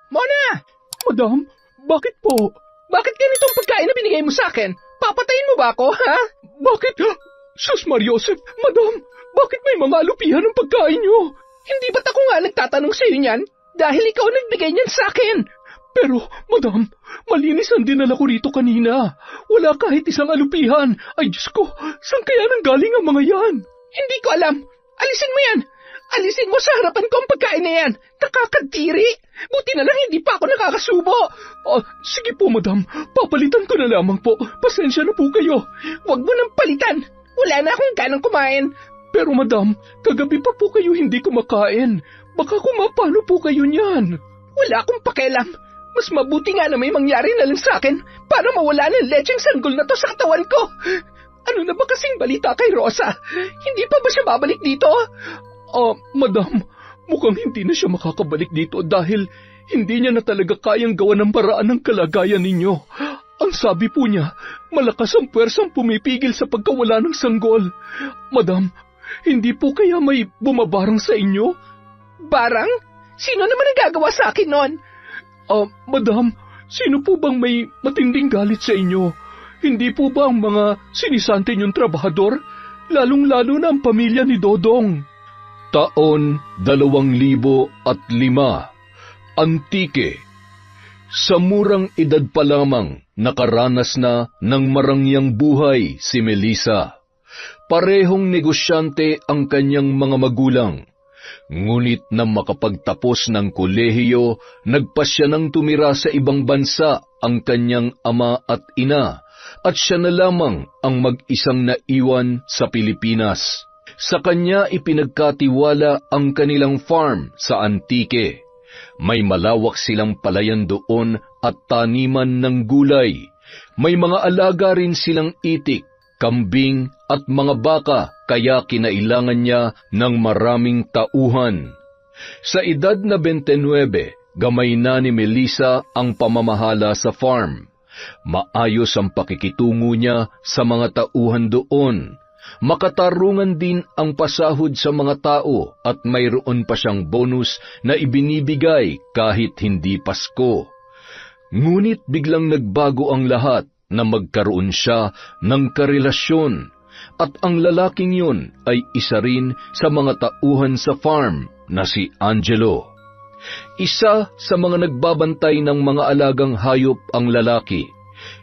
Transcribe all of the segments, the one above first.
Mona! Madam, bakit po? Bakit ganitong pagkain na binigay mo sa akin? Papatayin mo ba ako, ha? Bakit? Sus Mariosep, madam, bakit may mga alupihan ng pagkain niyo? Hindi ba't ako nga nagtatanong sa'yo niyan? Dahil ikaw nagbigay niyan sa akin. Pero, madam, malinis ang dinala ko rito kanina. Wala kahit isang alupihan. Ay, Diyos ko, saan kaya nanggaling ang mga yan? Hindi ko alam. Alisin mo yan. Alisin mo sa harapan ko ang pagkain na yan. Nakakadiri. Buti na lang hindi pa ako nakakasubo. Sige po, madam. Papalitan ko na lamang po. Pasensya na po kayo. Huwag mo nang palitan. Wala na akong ganang kumain. Pero, madam, kagabi pa po kayo hindi kumakain. Baka kumapano po kayo niyan. Wala akong pakialam. Mas mabuti nga na may mangyari na lang sa akin para mawala ng lecheng sanggol na to sa katawan ko. Ano na ba kasing balita kay Rosa? Hindi pa ba siya babalik dito? Madam, mukhang hindi na siya makakabalik dito dahil hindi niya na talaga kayang gawa ng paraan ng kalagayan ninyo. Ang sabi po niya, malakas ang puwersang pumipigil sa pagkawala ng sanggol. Madam, hindi po kaya may bumabarang sa inyo? Barang? Sino naman ang gagawa sa akin nun? Madam, sino po bang may matinding galit sa inyo? Hindi po ba ang mga sinisante niyong trabahador? Lalong-lalo na ang pamilya ni Dodong. Taon 2005, Antique. Sa murang edad pa lamang, nakaranas na ng marangyang buhay si Melissa. Parehong negosyante ang kanyang mga magulang. Ngunit nang makapagtapos ng kolehiyo, nagpasya nang tumira sa ibang bansa ang kanyang ama at ina, at siya na lamang ang mag-isang naiwan sa Pilipinas. Sa kanya ipinagkatiwala ang kanilang farm sa Antique. May malawak silang palayan doon at taniman ng gulay. May mga alaga rin silang itik, kambing at mga baka, kaya kinailangan niya ng maraming tauhan. Sa edad na 29, gamay na ni Melissa ang pamamahala sa farm. Maayos ang pakikitungo niya sa mga tauhan doon. Makatarungan din ang pasahod sa mga tao at mayroon pa siyang bonus na ibinibigay kahit hindi Pasko. Ngunit biglang nagbago ang lahat na magkaroon siya ng karelasyon at ang lalaking yun ay isa rin sa mga tauhan sa farm na si Angelo. Isa sa mga nagbabantay ng mga alagang hayop ang lalaki.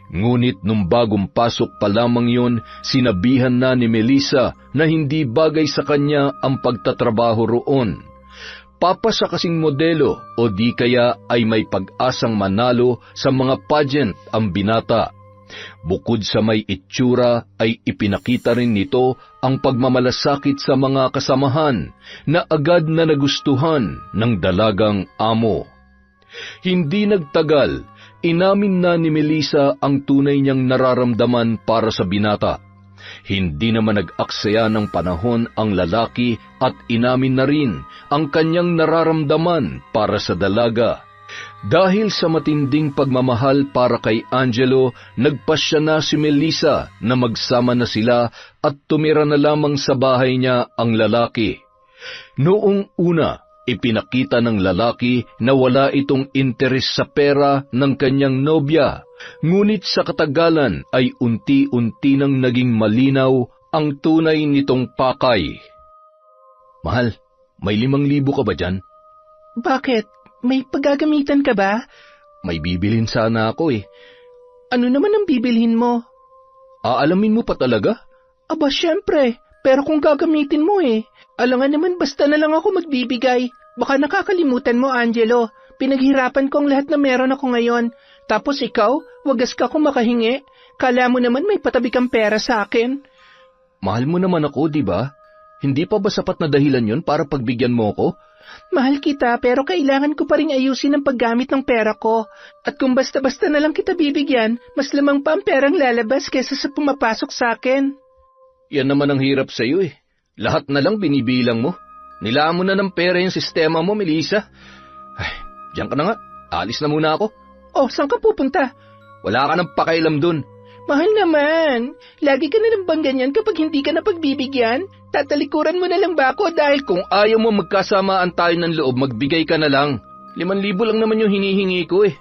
Ngunit nung bagong pasok pa lamang yun, sinabihan na ni Melissa na hindi bagay sa kanya ang pagtatrabaho roon. Papasa kasing modelo o di kaya ay may pag-asang manalo sa mga pageant ang binata. Bukod sa may itsura ay ipinakita rin nito ang pagmamalasakit sa mga kasamahan na agad na nagustuhan ng dalagang amo. Hindi nagtagal, inamin na ni Melissa ang tunay niyang nararamdaman para sa binata. Hindi naman nag-aksaya ng panahon ang lalaki at inamin na rin ang kanyang nararamdaman para sa dalaga. Dahil sa matinding pagmamahal para kay Angelo, nagpasya na si Melissa na magsama na sila at tumira na lamang sa bahay niya ang lalaki. Noong una, ipinakita ng lalaki na wala itong interes sa pera ng kanyang nobya, ngunit sa katagalan ay unti-unti nang naging malinaw ang tunay nitong pakay. Mahal, may 5,000 ka ba dyan? Bakit? May paggagamitan ka ba? May bibilhin sana ako eh. Ano naman ang bibilhin mo? Aalamin mo pa talaga? Aba, syempre. Pero kung gagamitin mo alangan naman basta na lang ako magbibigay. Baka nakakalimutan mo, Angelo. Pinaghirapan ko ang lahat na meron ako ngayon. Tapos ikaw, wagas ka kung makahingi. Kala mo naman may patabi kang pera sa akin. Mahal mo naman ako, di ba? Hindi pa ba sapat na dahilan yon para pagbigyan mo ako? Mahal kita, pero kailangan ko pa rin ayusin ang paggamit ng pera ko. At kung basta-basta na lang kita bibigyan, mas lamang pa ang perang lalabas kesa sa pumapasok sa akin. Yan naman ang hirap sa'yo eh. Lahat na lang binibilang mo. Nilaan mo na ng pera yung sistema mo, Melissa. Ay, diyan ka na nga. Alis na muna ako. Oh, saan ka pupunta? Wala ka nang pakailam dun. Mahal naman. Lagi ka na lang bang ganyan kapag hindi ka na pagbibigyan? Tatalikuran mo na lang ba ako dahil Kung ayaw mo magkasamaan tayo ng loob, magbigay ka na lang. 5,000 lang naman yung hinihingi ko eh.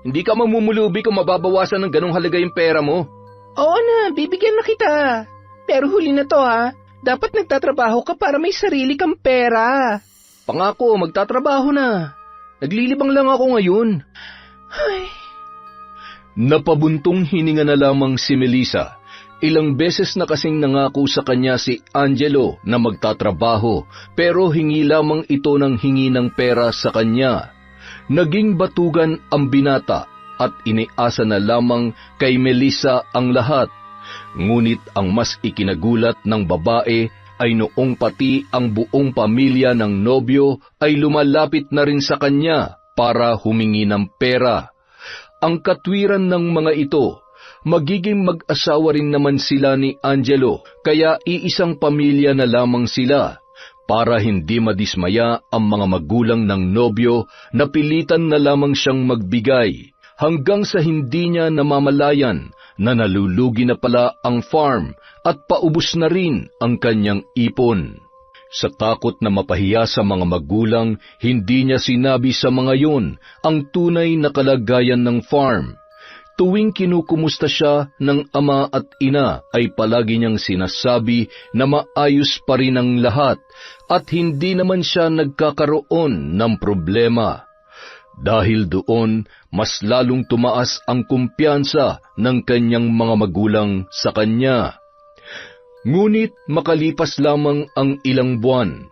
Hindi ka mamumulubi kung mababawasan ng ganong halaga yung pera mo. Oo na, bibigyan na kita. Pero huli na to ha. Dapat nagtatrabaho ka para may sarili kang pera. Pangako, magtatrabaho na. Naglilibang lang ako ngayon. Ay. Napabuntong hininga na lamang si Melissa. Ilang beses na kasing nangako sa kanya si Angelo na magtatrabaho pero hingi lamang ito ng hingi ng pera sa kanya. Naging batugan ang binata at iniasa na lamang kay Melissa ang lahat. Ngunit ang mas ikinagulat ng babae ay noong pati ang buong pamilya ng nobyo ay lumalapit na rin sa kanya para humingi ng pera. Ang katwiran ng mga ito, magiging mag-asawa rin naman sila ni Angelo, kaya iisang pamilya na lamang sila. Para hindi madismaya ang mga magulang ng nobyo, napilitan na lamang siyang magbigay, hanggang sa hindi niya namamalayan na nalulugi na pala ang farm at paubos na rin ang kanyang ipon. Sa takot na mapahiya sa mga magulang, hindi niya sinabi sa mga yun ang tunay na kalagayan ng farm. Tuwing kinukumusta siya ng ama at ina ay palagi niyang sinasabi na maayos pa rin ang lahat at hindi naman siya nagkakaroon ng problema. Dahil doon, mas lalong tumaas ang kumpiyansa ng kanyang mga magulang sa kanya. Ngunit makalipas lamang ang ilang buwan,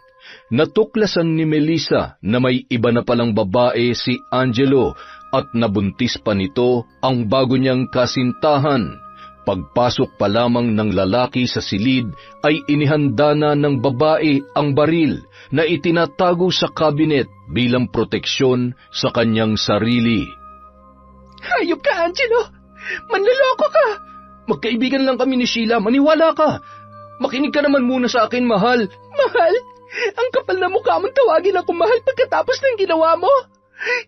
natuklasan ni Melissa na may iba na palang babae si Angelo at nabuntis pa nito ang bago niyang kasintahan. Pagpasok pa lamang ng lalaki sa silid ay inihanda na ng babae ang baril na itinatago sa kabinet bilang proteksyon sa kanyang sarili. Hayop ka, Angelo! Manloloko ka! Magkaibigan lang kami ni Sheila, maniwala ka! Makinig ka naman muna sa akin, mahal. Mahal? Ang kapal na mukha mong tawagin ako mahal pagkatapos ng ginawa mo?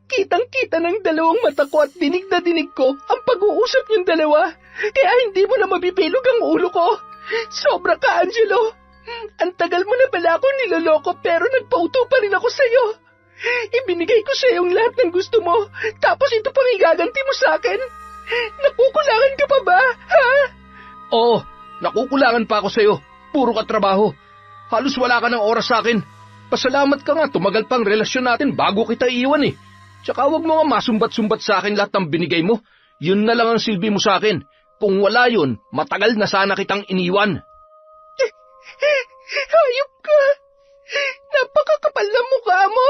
Kitang-kita ng dalawang mata ko at dinig na dinig ko ang pag-uusap niyong dalawa, kaya hindi mo na mapipilog ang ulo ko. Sobra ka, Angelo. Ang tagal mo na pala akong niloloko pero nagpauto pa rin ako sa'yo. Ibinigay ko sa'yo ang lahat ng gusto mo, tapos ito pang igaganti mo sa akin. Nakukulangan ka pa ba, ha? Oo, nakukulangan pa ako sa'yo. Puro ka trabaho. Halos wala ka ng oras sa akin. Pasalamat ka nga, tumagal pang relasyon natin bago kita iiwan eh. Tsaka huwag mo nga masumbat-sumbat sa akin lahat ng binigay mo. Yun na lang ang silbi mo sa akin. Kung wala yun, matagal na sana kitang iniwan. Hayop ka! Napakakapal na mukha mo!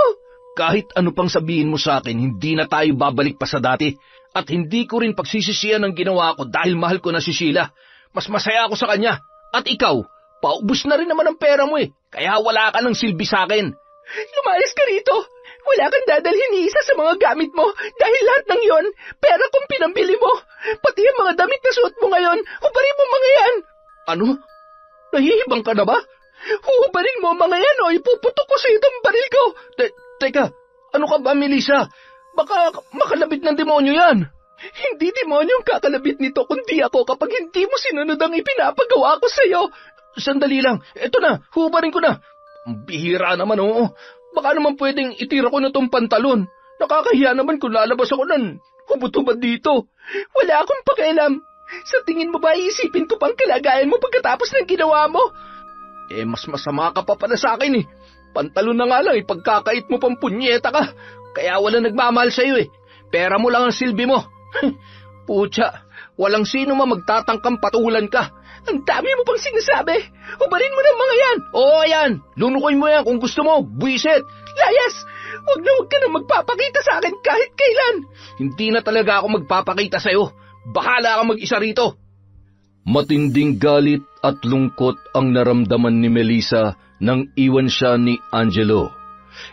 Kahit ano pang sabihin mo sa akin, hindi na tayo babalik pa sa dati. At hindi ko rin pagsisisihan ang ginawa ko dahil mahal ko na si Sheila. Mas masaya ako sa kanya. At ikaw, paubos na rin naman ang pera mo eh. Kaya wala ka ng silbi sa akin. Lumayas ka rito. Wala kang dadalhin ni isa sa mga gamit mo dahil lahat ng yon, pera kong pinambili mo. Pati ang mga damit na suot mo ngayon, hubarin mo mga yan. Ano? Nahihibang ka na ba? Hubarin mo mga yan o ipuputok ko sa itong baril ko. Teka, ano ka ba, Melissa? Baka makalabit ng demonyo yan. Hindi demonyo ang kakalabit nito kundi ako kapag hindi mo sinunod ang ipinapagawa ko sa'yo. Sandali lang, eto na, hubarin ko na. Bihira naman oo. Baka naman pwedeng itira ko na tong pantalon. Nakakahiya naman kung lalabas ako ng hubot-hubad dito. Wala akong pakialam. Sa tingin mo ba iisipin ko pang kalagayan mo pagkatapos ng ginawa mo? Mas masama ka pa pala sa akin eh. Pantalon na nga lang pagkakait mo pang punyeta ka. Kaya wala nagmamahal sa'yo eh. Pera mo lang ang silbi mo. Pucha, walang sino magtatangkang patulan ka. Ang dami mo pang sinasabi. Hubarin mo ng mga yan. Oo, yan. Lunukoy mo yan kung gusto mo. Buisit. Layas! Huwag ka na magpapakita sa akin kahit kailan. Hindi na talaga ako magpapakita sa'yo. Bahala ka mag-isa rito. Matinding galit at lungkot ang naramdaman ni Melissa nang iwan siya ni Angelo.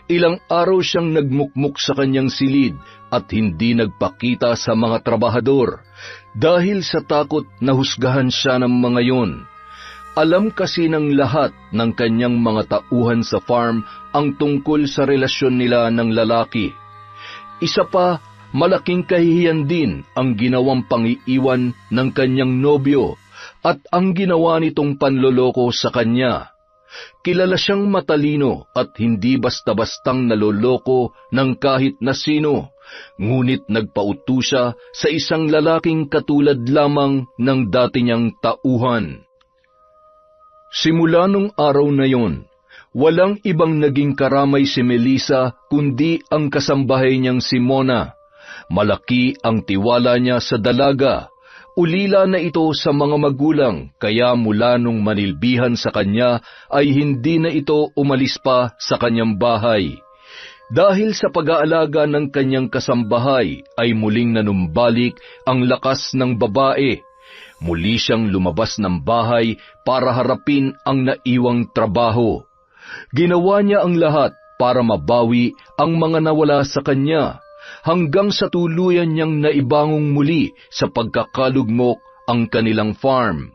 Ilang araw siyang nagmukmuk sa kanyang silid at hindi nagpakita sa mga trabahador dahil sa takot na husgahan siya ng mga yon. Alam kasi ng lahat ng kanyang mga tauhan sa farm ang tungkol sa relasyon nila ng lalaki. Isa pa, malaking kahihiyan din ang ginawang pangiiwan ng kanyang nobyo at ang ginawa nitong panloloko sa kanya. Kilala siyang matalino at hindi basta-bastang naloloko ng kahit na sino, ngunit nagpauto siya sa isang lalaking katulad lamang ng dati niyang tauhan. Simula nung araw na yon, walang ibang naging karamay si Melissa kundi ang kasambahay niyang si Mona. Malaki ang tiwala niya sa dalaga. Ulila na ito sa mga magulang, kaya mula nung manilbihan sa kanya ay hindi na ito umalis pa sa kanyang bahay. Dahil sa pag-aalaga ng kanyang kasambahay ay muling nanumbalik ang lakas ng babae. Muli siyang lumabas ng bahay para harapin ang naiwang trabaho. Ginawa niya ang lahat para mabawi ang mga nawala sa kanya, hanggang sa tuluyan niyang naibangong muli sa pagkakalugmok ang kanilang farm.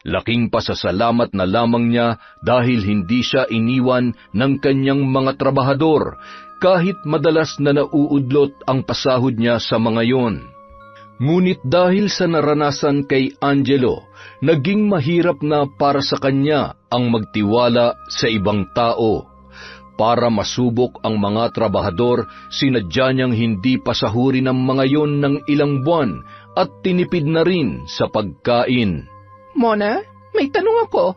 Laking pasasalamat na lamang niya dahil hindi siya iniwan ng kanyang mga trabahador kahit madalas na nauudlot ang pasahod niya sa mga yon. Ngunit dahil sa naranasan kay Angelo, naging mahirap na para sa kanya ang magtiwala sa ibang tao. Para masubok ang mga trabahador, sinadya niyang hindi pasahurin ang mga yon ng ilang buwan at tinipid na rin sa pagkain. Mona, may tanong ako.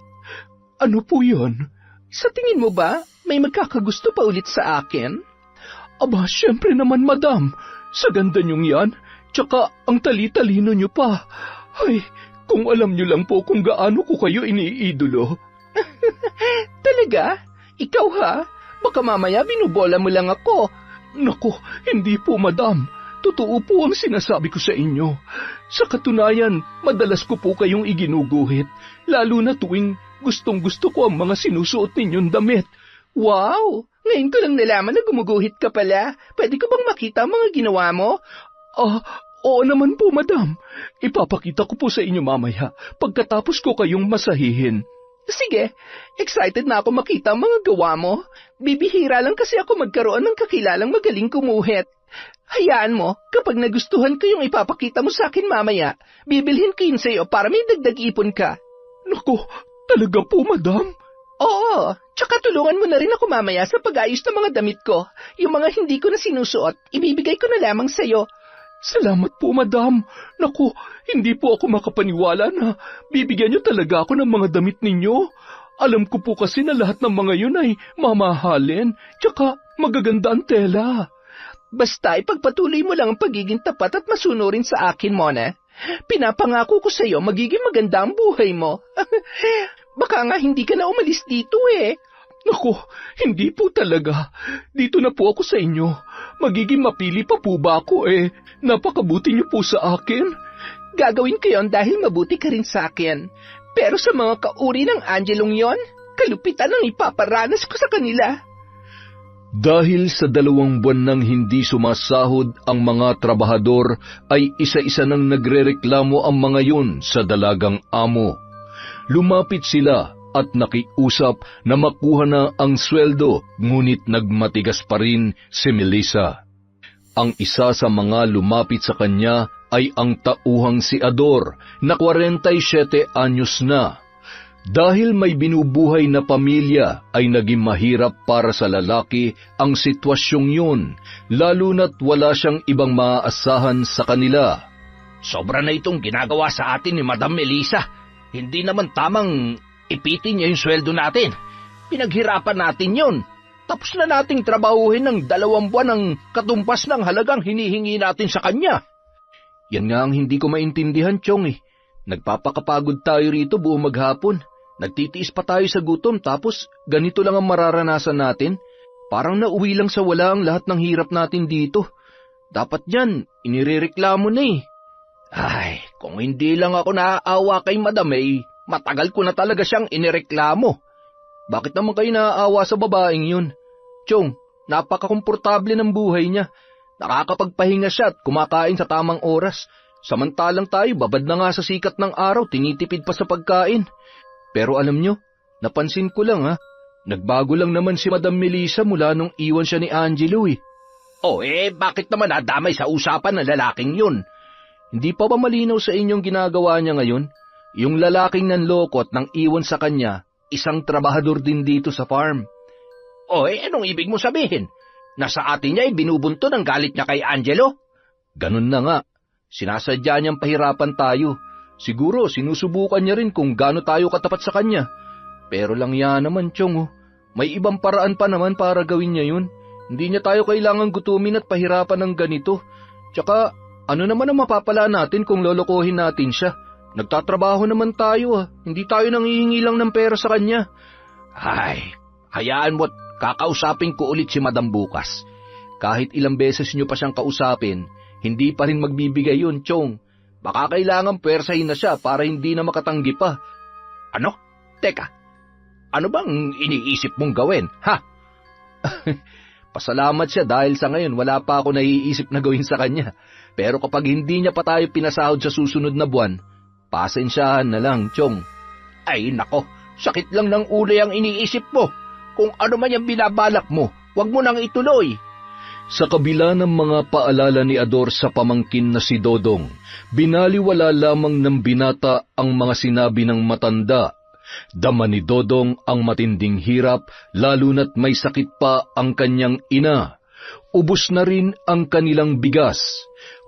Ano po yun? Sa tingin mo ba, may magkakagusto pa ulit sa akin? Aba, syempre naman, madam. Sa ganda niyong yan, tsaka ang tali-talino niyo pa. Ay, kung alam niyo lang po kung gaano ko kayo iniidolo. Talaga? Ikaw ha? Baka mamaya binubola mo lang ako. Naku, hindi po, madam. Totoo po ang sinasabi ko sa inyo. Sa katunayan, madalas ko po kayong iginuguhit, lalo na tuwing gustong-gusto ko ang mga sinusuot ninyong damit. Wow! Ngayon ko lang nalaman na gumuguhit ka pala. Pwede ko bang makita ang mga ginawa mo? Oo naman po, madam. Ipapakita ko po sa inyo mamaya pagkatapos ko kayong masahihin. Sige, excited na ako makita ang mga gawa mo. Bibihira lang kasi ako magkaroon ng kakilalang magaling kumuhit. Hayaan mo, kapag nagustuhan ko yung ipapakita mo sa akin mamaya, bibilhin ko yun sa'yo para may dagdag ipon ka. Naku, talaga po, madam? Oo, tsaka tulungan mo na rin ako mamaya sa pag-ayos ng mga damit ko. Yung mga hindi ko na sinusuot, ibibigay ko na lamang sa'yo. Salamat po, madam. Naku, hindi po ako makapaniwala na bibigyan niyo talaga ako ng mga damit ninyo. Alam ko po kasi na lahat ng mga yun ay mamahalin, tsaka magaganda ang tela. Basta ipagpatuloy mo lang ang pagiging tapat at masunurin sa akin, Mona. Pinapangako ko sa'yo magiging maganda ang buhay mo. Baka nga hindi ka na umalis dito eh. Naku, hindi po talaga. Dito na po ako sa inyo. Magiging mapili pa po ba ako eh? Napakabuti niyo po sa akin. Gagawin ko yon dahil mabuti ka rin sa akin. Pero sa mga kauri ng Angelong yon, kalupitan ang ipaparanas ko sa kanila. Dahil sa 2 buwan nang hindi sumasahod ang mga trabahador, ay isa-isa nang nagrereklamo ang mga yun sa dalagang amo. Lumapit sila at nakiusap na makuha na ang sweldo, ngunit nagmatigas pa rin si Melissa. Ang isa sa mga lumapit sa kanya ay ang tauhang si Ador na 47 anyos na. Dahil may binubuhay na pamilya ay naging mahirap para sa lalaki ang sitwasyong yun, lalo na't wala siyang ibang maaasahan sa kanila. Sobra na itong ginagawa sa atin ni Madam Melissa. Hindi naman tamang ipitin niya yung sweldo natin. Pinaghirapan natin yun. Tapos na nating trabahuhin ng 2 buwan ang katumpas ng halagang hinihingi natin sa kanya. Yan nga ang hindi ko maintindihan, Chong eh. Nagpapakapagod tayo rito buong maghapon. Nagtitiis pa tayo sa gutom tapos ganito lang ang mararanasan natin. Parang nauwi lang sa wala ang lahat ng hirap natin dito. Dapat yan, inirereklamo na eh. Ay, kung hindi lang ako naaawa kay Madam eh, matagal ko na talaga siyang inireklamo. Bakit naman kayo naaawa sa babaeng yun? Chong, napakakomportable ng buhay niya. Nakakapagpahinga siya at kumakain sa tamang oras. Samantalang tayo, babad na nga sa sikat ng araw, tinitipid pa sa pagkain. Pero alam nyo, napansin ko lang nagbago lang naman si Madam Melissa mula nung iwan siya ni Angelo eh. Bakit naman nadamay sa usapan ng lalaking yun? Hindi pa ba malinaw sa inyong ginagawa niya ngayon? Yung lalaking nanloko at nang iwan sa kanya, isang trabahador din dito sa farm. O anong ibig mo sabihin? Nasa atin niya ay binubunto ng galit niya kay Angelo? Ganun na nga. Sinasadya niyang pahirapan tayo. Siguro sinusubukan niya rin kung gaano tayo katapat sa kanya. Pero lang yan naman, Chong. May ibang paraan pa naman para gawin niya yun. Hindi niya tayo kailangang gutumin at pahirapan ng ganito. Tsaka, ano naman ang mapapala natin kung lolokohin natin siya? Nagtatrabaho naman tayo. Hindi tayo nanghihingi lang ng pera sa kanya. Ay, hayaan mo't kakausapin ko ulit si Madam bukas. Kahit ilang beses niyo pa siyang kausapin, hindi pa rin magbibigay yun, Chong. Baka kailangan pwersahin na siya para hindi na makatanggi pa. Ano? Teka, ano bang iniisip mong gawin, ha? Pasalamat siya dahil sa ngayon wala pa ako naiisip na gawin sa kanya. Pero kapag hindi niya pa tayo pinasahod sa susunod na buwan, pasensyahan na lang, Chong. Ay nako, sakit lang ng ulo ang iniisip mo. Kung ano man yung binabalak mo, wag mo nang ituloy. Sa kabila ng mga paalala ni Ador sa pamangkin na si Dodong, binaliwala lamang ng binata ang mga sinabi ng matanda. Dama ni Dodong ang matinding hirap, lalo na't may sakit pa ang kanyang ina. Ubos na rin ang kanilang bigas.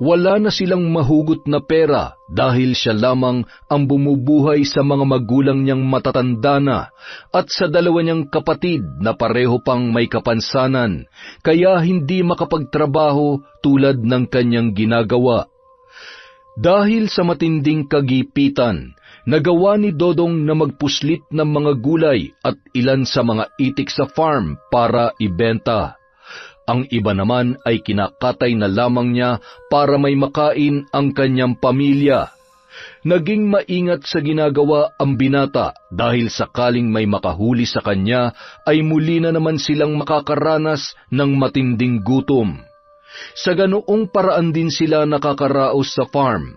Wala na silang mahugot na pera dahil siya lamang ang bumubuhay sa mga magulang niyang matatanda na at sa dalawa niyang kapatid na pareho pang may kapansanan, kaya hindi makapagtrabaho tulad ng kanyang ginagawa. Dahil sa matinding kagipitan, nagawa ni Dodong na magpuslit ng mga gulay at ilan sa mga itik sa farm para ibenta. Ang iba naman ay kinakatay na lamang niya para may makain ang kanyang pamilya. Naging maingat sa ginagawa ang binata dahil sakaling may makahuli sa kanya ay muli na naman silang makakaranas ng matinding gutom. Sa ganoong paraan din sila nakakaraos sa farm.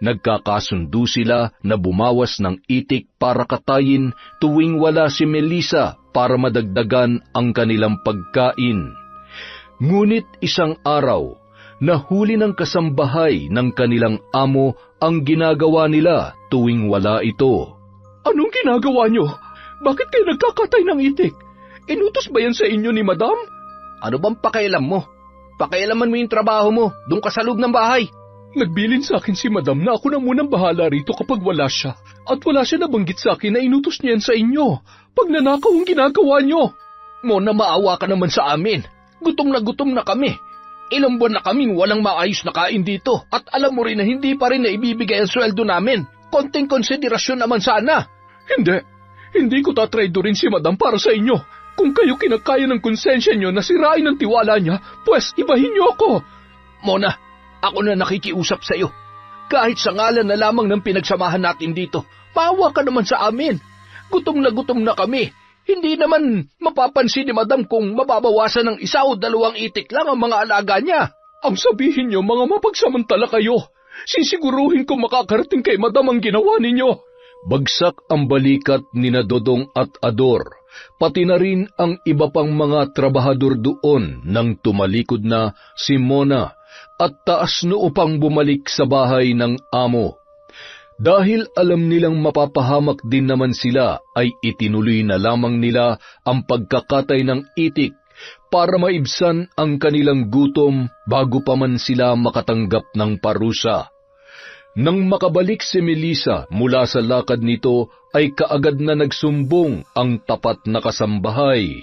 Nagkakasundo sila na bumawas ng itik para katayin tuwing wala si Melissa para madagdagan ang kanilang pagkain. Ngunit isang araw, nahuli ng kasambahay ng kanilang amo ang ginagawa nila tuwing wala ito. Anong ginagawa niyo? Bakit kayo nagkakatay ng itik? Inutos ba yan sa inyo ni Madam? Ano bang pakialam mo? Pakialaman mo yung trabaho mo, doon ka sa loob ng bahay. Nagbilin sa akin si Madam na ako na munang bahala rito kapag wala siya. At wala siya nabanggit sa akin na inutos niya yan sa inyo. Pag nanakaw ang ginagawa niyo. Mona, maawa ka naman sa amin. Gutom na kami. Ilang buwan na kaming walang maayos na kain dito. At alam mo rin na hindi pa rin naibibigay ang sweldo namin. Konting konsiderasyon naman sana. Hindi ko tatraydorin si Madam para sa inyo. Kung kayo kinakaya ng konsensya niyo na sirain ang tiwala niya, pues ibahin niyo ako. Mona, ako na nakikiusap sa iyo. Kahit sa ngalan na lamang ng pinagsamahan natin dito, maawa ka naman sa amin. Gutom na kami. Hindi naman mapapansin ni Madam kung mababawasan ng 1 o 2 itik lang ang mga alaga niya. Ang sabihin niyo, mga mapagsamantala kayo. Sisiguruhin ko makakarating kay Madam ang ginawa ninyo. Bagsak ang balikat ni Dodong at Ador, pati na rin ang iba pang mga trabahador doon nang tumalikod na si Mona at taas noo pang bumalik sa bahay ng amo. Dahil alam nilang mapapahamak din naman sila, ay itinuloy na lamang nila ang pagkakatay ng itik para maibsan ang kanilang gutom bago pa man sila makatanggap ng parusa. Nang makabalik si Melissa mula sa lakad nito, ay kaagad na nagsumbong ang tapat na kasambahay.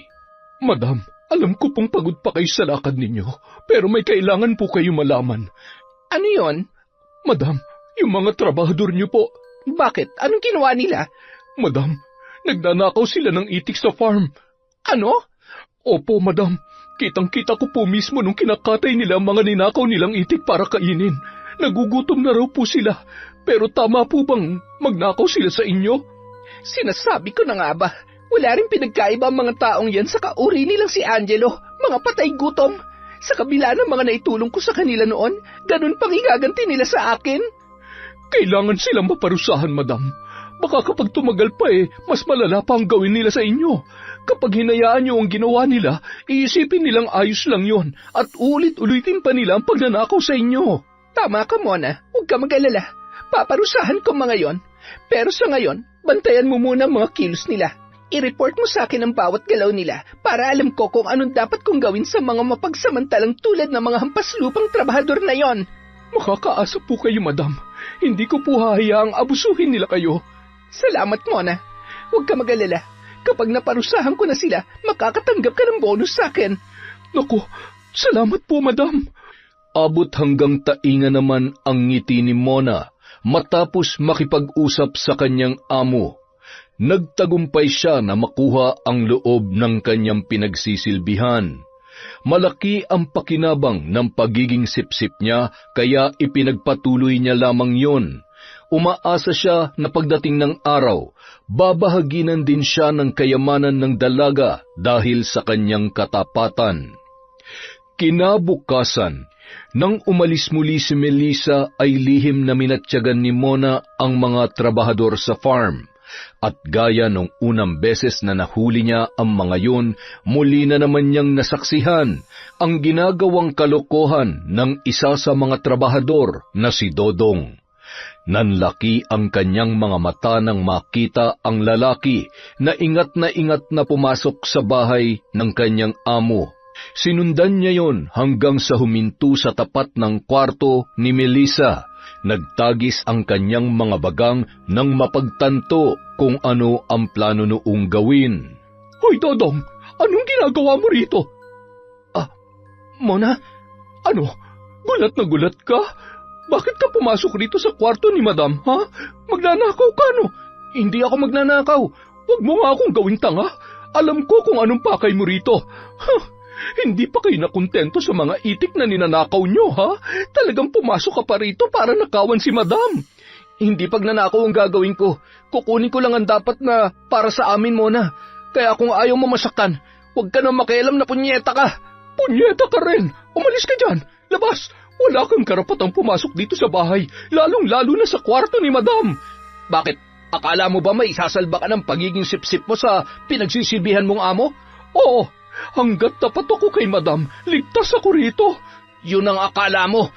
Madam, alam ko pong pagod pa kayo sa lakad ninyo, pero may kailangan po kayo malaman. Ano yon? Madam, yung mga trabahador niyo po. Bakit? Anong ginawa nila? Madam, nagnanakaw sila ng itik sa farm. Ano? Opo, Madam. Kitang-kita ko po mismo nung kinakatay nila ang mga ninakaw nilang itik para kainin. Nagugutom na raw po sila. Pero tama po bang magnakaw sila sa inyo? Sinasabi ko na nga ba, wala rin pinagkaiba ang mga taong yan sa kauri nilang si Angelo, mga patay gutom. Sa kabila ng mga naitulong ko sa kanila noon, ganun pang igaganti nila sa akin. Kailangan silang maparusahan, Madam. Baka kapag tumagal pa mas malala pa ang gawin nila sa inyo. Kapag hinayaan niyo ang ginawa nila, iisipin nilang ayos lang yon at ulit-ulitin pa nila ang pagnanakaw sa inyo. Tama ka, Mona. Huwag ka mag-alala. Paparusahan ko mga yon. Pero sa ngayon, bantayan mo muna ang mga kilos nila. I-report mo sa akin ang bawat galaw nila para alam ko kung anong dapat kong gawin sa mga mapagsamantalang tulad ng mga hampaslupang trabahador na yon. Makakaasa po kayo, madam. Hindi ko po hahayaang abusuhin nila kayo. Salamat, Mona. Huwag ka mag-alala. Kapag naparusahan ko na sila, makakatanggap ka ng bonus sa akin. Naku, salamat po, madam. Abot hanggang tainga naman ang ngiti ni Mona matapos makipag-usap sa kanyang amo. Nagtagumpay siya na makuha ang loob ng kanyang pinagsisilbihan. Malaki ang pakinabang ng pagiging sipsip niya kaya ipinagpatuloy niya lamang yon. Umaasa siya na pagdating ng araw, babahaginan din siya ng kayamanan ng dalaga dahil sa kanyang katapatan. Kinabukasan, nang umalis muli si Melissa ay lihim na minatyagan ni Mona ang mga trabahador sa farm. At gaya nung unang beses na nahuli niya ang mga yun, muli na naman niyang nasaksihan ang ginagawang kalokohan ng isa sa mga trabahador na si Dodong. Nanlaki ang kanyang mga mata nang makita ang lalaki na ingat na pumasok sa bahay ng kanyang amo. Sinundan niya yon hanggang sa huminto sa tapat ng kwarto ni Melissa. Nagtagis ang kanyang mga bagang nang mapagtanto kung ano ang plano noong gawin. Hoy, Dodong! Anong ginagawa mo rito? Mona, ano? Gulat na gulat ka? Bakit ka pumasok rito sa kwarto ni Madam, ha? Magnanakaw ka, no? Hindi ako magnanakaw. Huwag mo nga akong gawing tanga. Alam ko kung anong pakay mo rito. Hindi pa kayo nakontento sa mga itik na ninanakaw nyo, ha? Talagang pumasok ka pa rito para nakawan si Madam. Hindi pagnanakaw ang gagawin ko. Kukunin ko lang ang dapat na para sa amin, Mona. Kaya kung ayaw mo masaktan, huwag ka na makialam na punyeta ka. Punyeta ka rin! Umalis ka dyan! Labas! Wala kang karapatang pumasok dito sa bahay, lalong-lalo na sa kwarto ni Madam. Bakit? Akala mo ba may isasalba ka ng pagiging sipsip mo sa pinagsisilbihan mong amo? Oo! Hanggat tapat ako kay Madam, ligtas ako rito. Yun ang akala mo.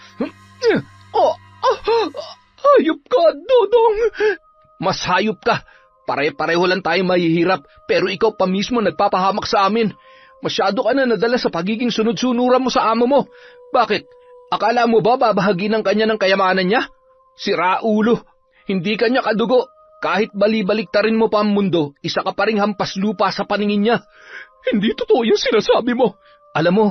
Hayop ka, Dodong! Mas hayop ka. Pare-pareho lang tayo mahihirap, pero ikaw pa mismo nagpapahamak sa amin. Masyado ka na nadala sa pagiging sunod-sunuran mo sa amo mo. Bakit? Akala mo ba babahagi ng kanya ng kayamanan niya? Sira ulo. Hindi kanya kadugo. Kahit bali-baliktarin mo pa ang mundo, isa ka pa ring hampas lupa sa paningin niya. Hindi totoo yung sinasabi mo. Alam mo,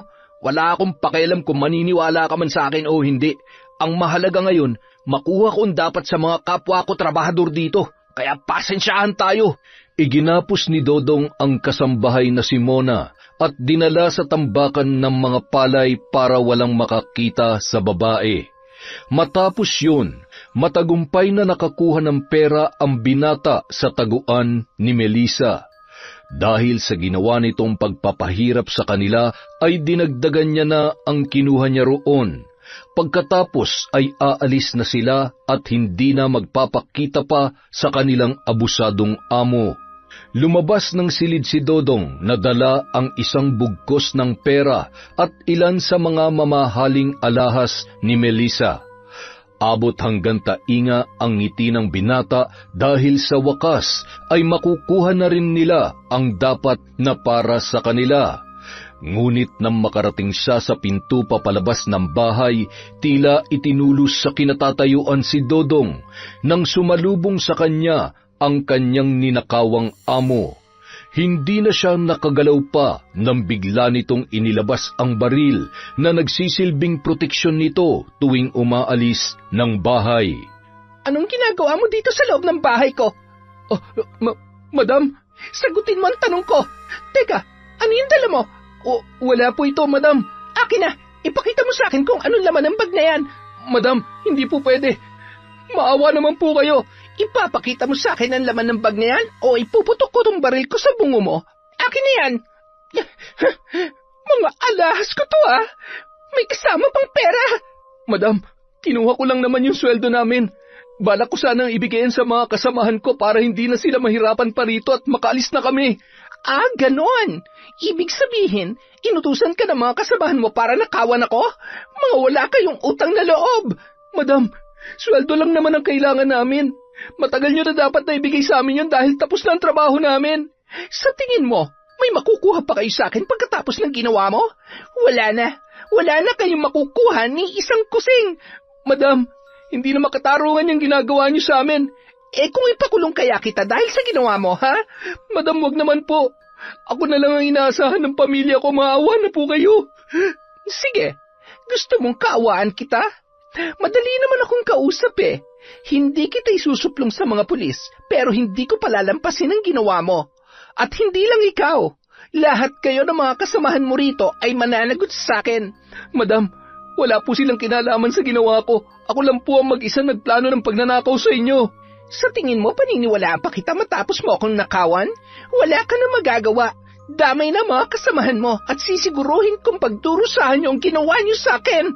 wala akong pakialam kung maniniwala ka man sa akin o hindi. Ang mahalaga ngayon, makuha ko ang dapat sa mga kapwa ko trabahador dito. Kaya pasensyahan tayo. Iginapos ni Dodong ang kasambahay na si Mona at dinala sa tambakan ng mga palay para walang makakita sa babae. Matapos yun, matagumpay na nakakuha ng pera ang binata sa taguan ni Melissa. Dahil sa ginawa nitong pagpapahirap sa kanila ay dinagdagan niya na ang kinuha niya roon. Pagkatapos ay aalis na sila at hindi na magpapakita pa sa kanilang abusadong amo. Lumabas ng silid si Dodong na dala ang isang bugkos ng pera at ilan sa mga mamahaling alahas ni Melissa. Abot hanggang tainga ang ngiti ng binata dahil sa wakas ay makukuha na rin nila ang dapat na para sa kanila. Ngunit nang makarating siya sa pinto papalabas ng bahay, tila itinulos sa kinatatayuan si Dodong nang sumalubong sa kanya ang kanyang ninakawang amo. Hindi na siya nakagalaw pa nang bigla nitong inilabas ang baril na nagsisilbing proteksyon nito tuwing umaalis ng bahay. Anong ginagawa mo dito sa loob ng bahay ko? Madam? Sagutin mo ang tanong ko. Teka, ano yung dala mo? Wala po ito, Madam. Akin na, ipakita mo sa akin kung anong laman ng bag na yan. Madam, hindi po pwede. Maawa naman po kayo. Ipapakita mo sa akin ang laman ng bag na yan o ipuputok ko tong baril ko sa bungo mo? Akin na yan. Mga alahas ko to May kasama pang pera. Madam, kinuha ko lang naman yung sweldo namin. Balak ko sanang ibigyan sa mga kasamahan ko para hindi na sila mahirapan pa rito at makaalis na kami. Ganon. Ibig sabihin, inutusan ka ng mga kasamahan mo para nakawan ako? Mga wala kayong utang na loob. Madam, sweldo lang naman ang kailangan namin. Matagal nyo na dapat na ibigay sa amin yun dahil tapos na ang trabaho namin. Sa tingin mo, may makukuha pa kayo sa akin pagkatapos ng ginawa mo? Wala na kayong makukuha ni isang kusing. Madam, hindi na makatarungan yung ginagawa niyo sa amin. Kung ipakulong kaya kita dahil sa ginawa mo, ha? Madam, wag naman po. Ako na lang ang inaasahan ng pamilya ko, maawa na po kayo. Sige, gusto mong kaawaan kita? Madali naman akong kausap Hindi kita isusuplong sa mga pulis, pero hindi ko palalampasin ang ginawa mo. At hindi lang ikaw. Lahat kayo ng mga kasamahan mo rito ay mananagot sa akin. Madam, wala po silang kinalaman sa ginawa ko. Ako lang po ang mag-isa nagplano ng pagnanakaw sa inyo. Sa tingin mo, paniniwalaan pa kita matapos mo akong nakawan? Wala ka na magagawa. Damay na mga kasamahan mo at sisiguruhin kung pagdurusahan niyo ang ginawa niyo sa akin.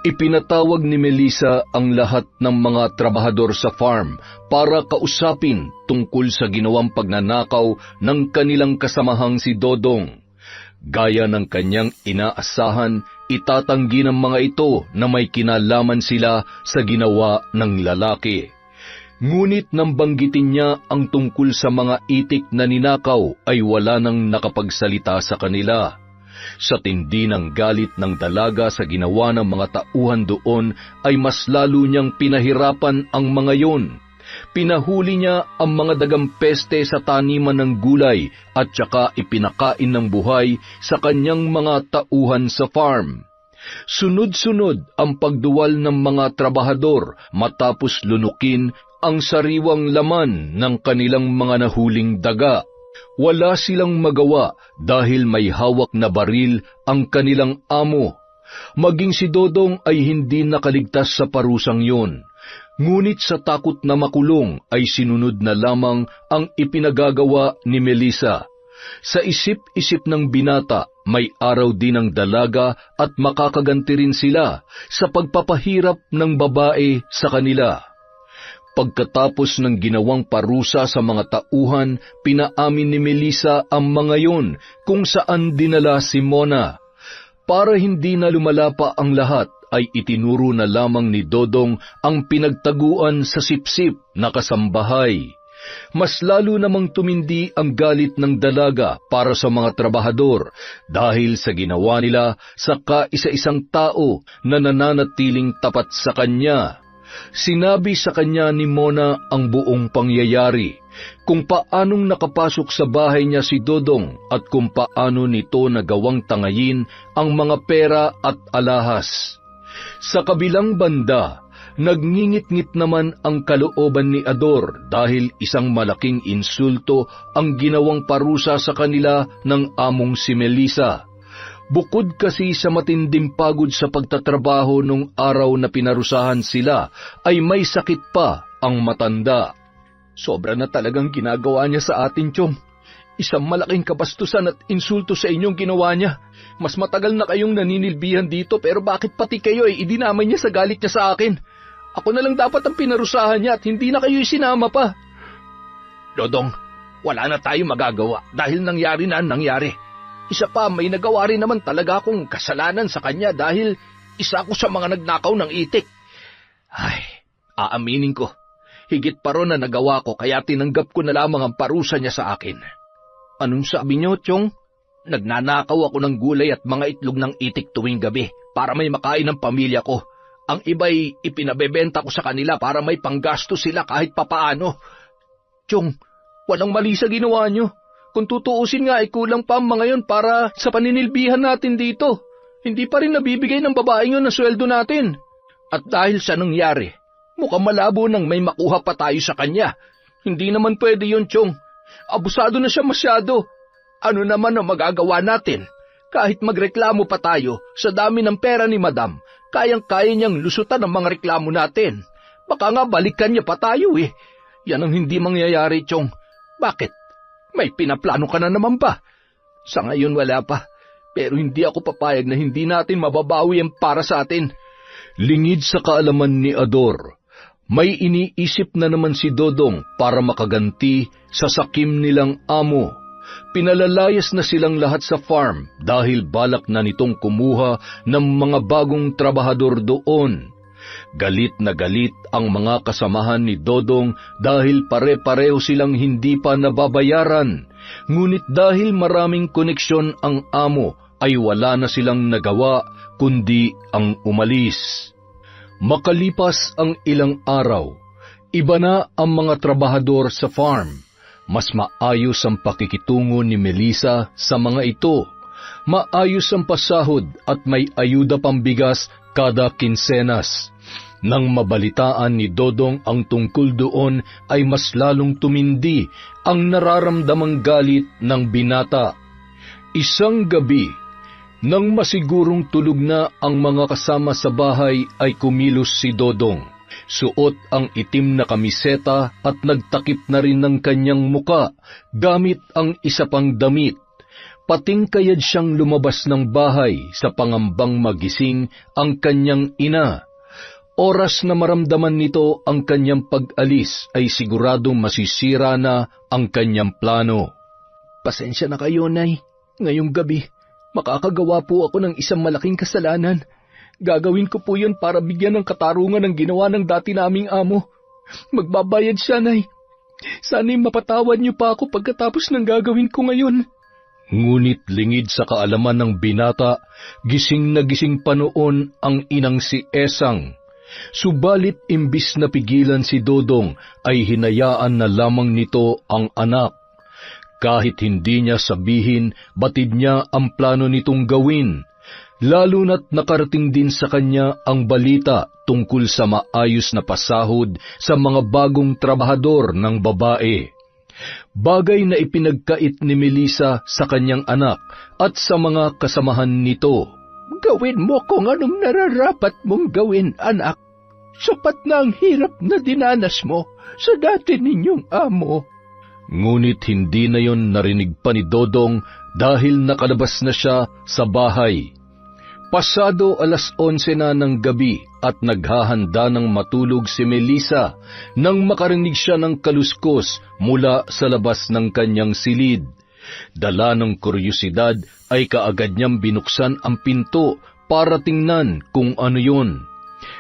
Ipinatawag ni Melissa ang lahat ng mga trabahador sa farm para kausapin tungkol sa ginawang pagnanakaw ng kanilang kasamahang si Dodong. Gaya ng kanyang inaasahan, itatanggi ng mga ito na may kinalaman sila sa ginawa ng lalaki. Ngunit nang banggitin niya ang tungkol sa mga itik na ninakaw ay wala nang nakapagsalita sa kanila. Sa tindi ng galit ng dalaga sa ginawa ng mga tauhan doon ay mas lalo niyang pinahirapan ang mga yon. Pinahuli niya ang mga dagang peste sa taniman ng gulay at saka ipinakain ng buhay sa kanyang mga tauhan sa farm. Sunod-sunod ang pagduwal ng mga trabahador matapos lunukin ang sariwang laman ng kanilang mga nahuling daga. Wala silang magawa dahil may hawak na baril ang kanilang amo. Maging si Dodong ay hindi nakaligtas sa parusang yun. Ngunit sa takot na makulong ay sinunod na lamang ang ipinagagawa ni Melissa. Sa isip-isip ng binata, may araw din ang dalaga at makakaganti rin sila sa pagpapahirap ng babae sa kanila. Pagkatapos ng ginawang parusa sa mga tauhan, pinaamin ni Melissa ang mga yon kung saan dinala si Mona. Para hindi na lumala pa ang lahat, ay itinuro na lamang ni Dodong ang pinagtaguan sa sipsip na kasambahay. Mas lalo namang tumindi ang galit ng dalaga para sa mga trabahador dahil sa ginawa nila sa kaisa-isang tao na nananatiling tapat sa kanya. Sinabi sa kanya ni Mona ang buong pangyayari, kung paanong nakapasok sa bahay niya si Dodong at kung paano nito nagawang tangayin ang mga pera at alahas. Sa kabilang banda, nagngingit-ngit naman ang kalooban ni Ador dahil isang malaking insulto ang ginawang parusa sa kanila ng among si Melissa. Bukod kasi sa matinding pagod sa pagtatrabaho nung araw na pinarusahan sila, ay may sakit pa ang matanda. Sobra na talagang ginagawa niya sa atin, Chong. Isang malaking kabastusan at insulto sa inyong ginawa niya. Mas matagal na kayong naninilbihan dito pero bakit pati kayo ay idinamay niya sa galit niya sa akin? Ako na lang dapat ang pinarusahan niya at hindi na kayo isinama pa. Dodong, wala na tayo magagawa dahil nangyari na ang nangyari. Isa pa, may nagawa rin naman talaga akong kasalanan sa kanya dahil isa ako sa mga nagnakaw ng itik. Ay, aaminin ko, higit pa ron na nagawa ko kaya tinanggap ko na lamang ang parusa niya sa akin. Anong sabi niyo, Chong? Nagnanakaw ako ng gulay at mga itlog ng itik tuwing gabi para may makain ng pamilya ko. Ang iba'y ipinabebenta ko sa kanila para may panggasto sila kahit papaano. Chong, walang mali sa ginawa niyo. Kung tutuusin nga ay kulang pa ang mga yon para sa paninilbihan natin dito. Hindi pa rin nabibigay ng babaeng yun ang sweldo natin. At dahil sa nangyari, mukhang malabo nang may makuha pa tayo sa kanya. Hindi naman pwede yun, Chong. Abusado na siya masyado. Ano naman ang magagawa natin? Kahit magreklamo pa tayo sa dami ng pera ni Madam, kayang-kaya niyang lusutan ang mga reklamo natin. Baka nga balikan niya pa tayo eh. Yan ang hindi mangyayari, Chong. Bakit? May pinaplano ka na naman ba? Sa ngayon wala pa, pero hindi ako papayag na hindi natin mababawi ang para sa atin. Lingid sa kaalaman ni Ador, may iniisip na naman si Dodong para makaganti sa sakim nilang amo. Pinalalayas na silang lahat sa farm dahil balak na nitong kumuha ng mga bagong trabahador doon. Galit na galit ang mga kasamahan ni Dodong dahil pare-pareho silang hindi pa nababayaran. Ngunit dahil maraming koneksyon ang amo, ay wala na silang nagawa kundi ang umalis. Makalipas ang ilang araw, iba na ang mga trabahador sa farm. Mas maayos ang pakikitungo ni Melissa sa mga ito. Maayos ang pasahod at may ayuda pambigas kada kinsenas. Nang mabalitaan ni Dodong ang tungkol doon ay mas lalong tumindi ang nararamdamang galit ng binata. Isang gabi, nang masigurong tulog na ang mga kasama sa bahay ay kumilos si Dodong. Suot ang itim na kamiseta at nagtakip na rin ng kanyang muka gamit ang isa pang damit. Patingkayad siyang lumabas ng bahay sa pangambang magising ang kanyang ina. Oras na maramdaman nito ang kanyang pag-alis ay siguradong masisira na ang kanyang plano. Pasensya na kayo, Nay. Ngayong gabi, makakagawa po ako ng isang malaking kasalanan. Gagawin ko po yun para bigyan ng katarungan ang ginawa ng dati naming amo. Magbabayad siya, Nay. Sana'y mapatawad niyo pa ako pagkatapos ng gagawin ko ngayon. Ngunit lingid sa kaalaman ng binata, gising na gising pa noon ang inang si Esang. Subalit imbis na pigilan si Dodong, ay hinayaan na lamang nito ang anak. Kahit hindi niya sabihin, batid niya ang plano nitong gawin. Lalo na't nakarating din sa kanya ang balita tungkol sa maayos na pasahod sa mga bagong trabahador ng babae. Bagay na ipinagkait ni Melissa sa kanyang anak at sa mga kasamahan nito. Gawin mo kung anong nararapat mong gawin, anak. Sapat na ang hirap na dinanas mo sa dati ninyong amo. Ngunit hindi na yon narinig pa ni Dodong dahil nakalabas na siya sa bahay. Pasado 11:00 na ng gabi at naghahanda ng matulog si Melissa nang makarinig siya ng kaluskos mula sa labas ng kanyang silid. Dala ng kuryosidad ay kaagad niyang binuksan ang pinto para tingnan kung ano yun.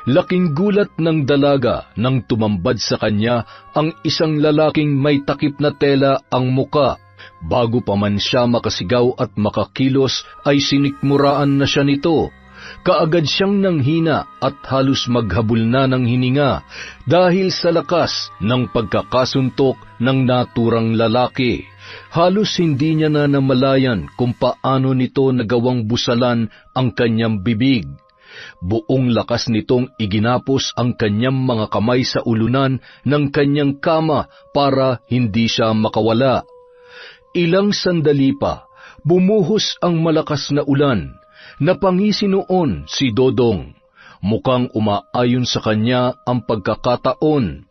Laking gulat ng dalaga nang tumambad sa kanya ang isang lalaking may takip na tela ang muka. Bago pa man siya makasigaw at makakilos ay sinikmuraan na siya nito. Kaagad siyang nanghina at halos maghabol na ng hininga dahil sa lakas ng pagkakasuntok ng naturang lalaki. Halos hindi niya na namalayan kung paano nito nagawang busalan ang kanyang bibig. Buong lakas nitong iginapos ang kanyang mga kamay sa ulunan ng kanyang kama para hindi siya makawala. Ilang sandali pa, bumuhos ang malakas na ulan. Napangisi noon si Dodong. Mukhang umaayon sa kanya ang pagkakataon.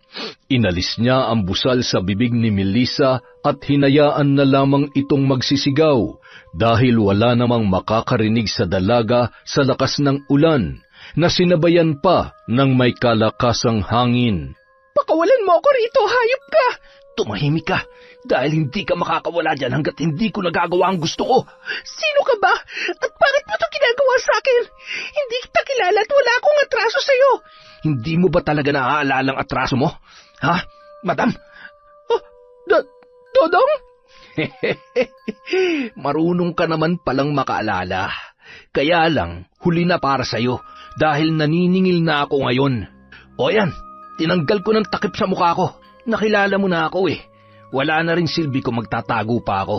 Inalis niya ang busal sa bibig ni Melissa at hinayaan na lamang itong magsisigaw dahil wala namang makakarinig sa dalaga sa lakas ng ulan na sinabayan pa ng may kalakasang hangin. Pakawalan mo ako rito, hayop ka! Tumahimik ka dahil hindi ka makakawala dyan hanggat hindi ko nagagawa ang gusto ko. Sino ka ba? At bakit mo ito ginagawa sa akin? Hindi kita kilala at wala akong atraso sa'yo. Hindi mo ba talaga naaalala ang atraso mo? Ha, madam? Oh, Dodong? Marunong ka naman palang makaalala. Kaya lang, huli na para sa'yo dahil naniningil na ako ngayon. O yan, tinanggal ko ng takip sa mukha ko. Nakilala mo na ako eh. Wala na rin silbi kung magtatago pa ako.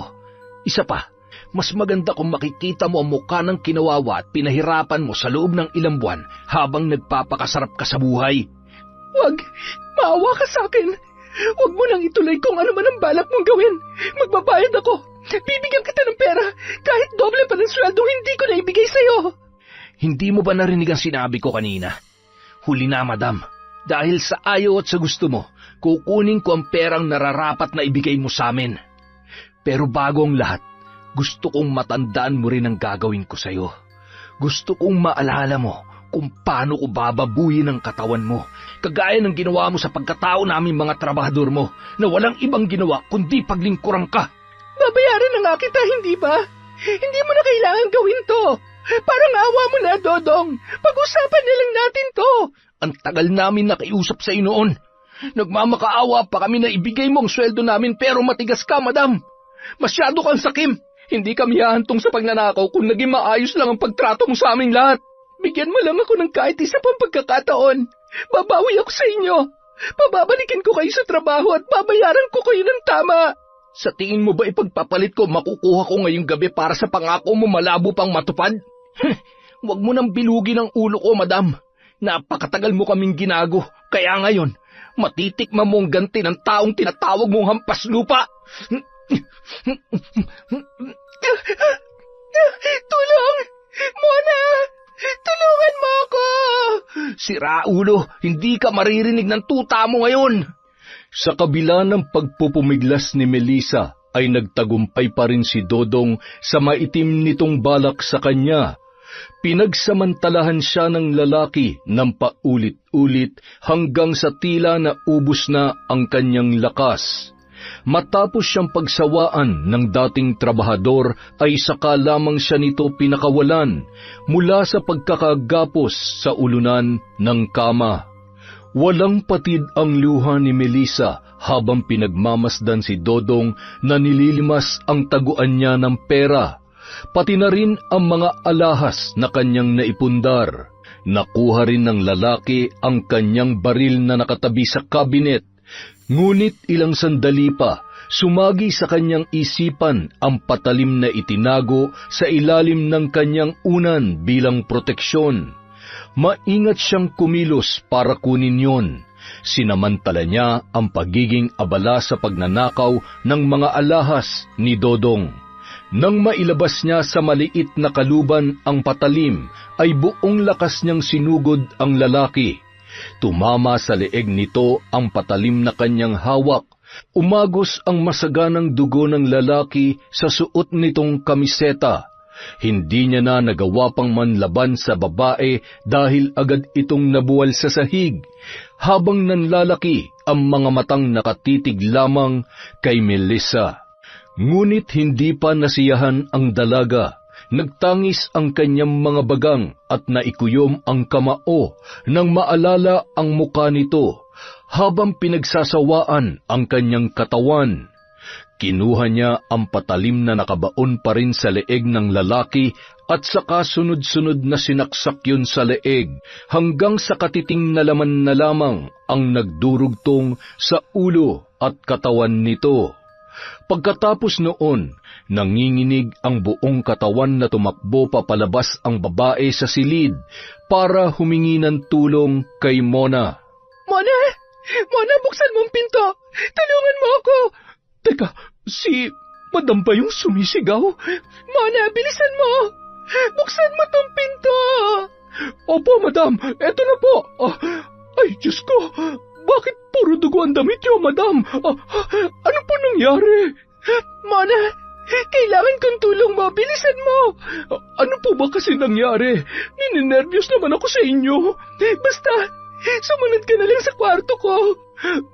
Isa pa, mas maganda kung makikita mo ang mukha ng kinawawa at pinahirapan mo sa loob ng ilang buwan habang nagpapakasarap ka sa buhay. Wag! Maawa ka sa akin! Wag mo nang ituloy kung ano man ang balak mong gawin. Magbabayad ako. Bibigyan kita ng pera kahit doble pa ng sweldong hindi ko na ibigay sa'yo. Hindi mo ba narinig ang sinabi ko kanina? Huli na, madam. Dahil sa ayaw at sa gusto mo, kukunin ko ang perang nararapat na ibigay mo sa amin. Pero bago ang lahat, gusto kong matandaan mo rin ang gagawin ko sa'yo. Gusto kong maalala mo kung paano ko bababuyin ang katawan mo, kagaya ng ginawa mo sa pagkatao namin mga trabahador mo, na walang ibang ginawa kundi paglingkuran ka. Babayaran na nga kita, hindi ba? Hindi mo na kailangan gawin to. Parang awa mo na, Dodong. Pag-usapan na lang natin to. Ang tagal namin nakiusap sa iyo noon. Nagmamakaawa pa kami na ibigay mo ang sweldo namin pero matigas ka, madam. Masyado kang sakim. Hindi kami hahantong sa pagnanakaw kung naging maayos lang ang pagtrato mo sa aming lahat. Bigyan mo lang ako ng kahit isa pang pagkakataon. Babawi ako sa inyo. Pababalikin ko kayo sa trabaho at babayaran ko kayo ng tama. Sa tingin mo ba ipagpapalit ko makukuha ko ngayong gabi para sa pangako mo malabo pang matupad? Huwag mo nang bilugin ang ulo ko, madam. Napakatagal mo kaming ginago, kaya ngayon, matitikman mo ang ganti ng taong tinatawag mong hampas lupa. Tulong! Mona! Tulungan mo ako! Sira ulo, hindi ka maririnig ng tuta mo ngayon. Sa kabila ng pagpupumiglas ni Melissa, ay nagtagumpay pa rin si Dodong sa maitim nitong balak sa kanya. Pinagsamantalahan siya ng lalaki ng paulit-ulit hanggang sa tila na ubos na ang kanyang lakas. Matapos siyang pagsawaan ng dating trabahador ay saka lamang siya nito pinakawalan mula sa pagkakagapos sa ulunan ng kama. Walang patid ang luha ni Melissa habang pinagmamasdan si Dodong na nililimas ang taguan niya ng pera, pati na rin ang mga alahas na kanyang naipundar. Nakuha rin ng lalaki ang kanyang baril na nakatabi sa kabinet, ngunit ilang sandali pa, sumagi sa kanyang isipan ang patalim na itinago sa ilalim ng kanyang unan bilang proteksyon. Maingat siyang kumilos para kunin yon. Sinamantala niya ang pagiging abala sa pagnanakaw ng mga alahas ni Dodong. Nang mailabas niya sa maliit na kaluban ang patalim, ay buong lakas niyang sinugod ang lalaki. Tumama sa leeg nito ang patalim na kanyang hawak. Umagos ang masaganang dugo ng lalaki sa suot nitong kamiseta. Hindi niya na nagawa pang manlaban sa babae dahil agad itong nabuwal sa sahig, habang nanlalaki ang mga matang nakatitig lamang kay Melissa. Ngunit hindi pa nasiyahan ang dalaga. Nagtangis ang kanyang mga bagang at naikuyom ang kamao nang maalala ang muka nito, habang pinagsasawaan ang kanyang katawan. Kinuha niya ang patalim na nakabaon pa rin sa leeg ng lalaki at saka sunod-sunod na sinaksak yun sa leeg hanggang sa katiting na laman na lamang ang nagdurugtong sa ulo at katawan nito. Pagkatapos noon, nanginginig ang buong katawan na tumakbo papalabas ang babae sa silid para humingi ng tulong kay Mona. Mona! Mona, buksan mo ang pinto! Tulungan mo ako! Teka, si Madam ba yung sumisigaw? Mona, bilisan mo! Buksan mo tong pinto! Opo, Madam, eto na po. Ay, Diyos ko, bakit puro dugo ang damit niyo, Madam? Ano po nangyari? Mona, kailangan kong tulong mo. Bilisan mo. Ano po ba kasi nangyari? Nininervyos naman ako sa inyo. Basta, sumunod ka na lang sa kwarto ko.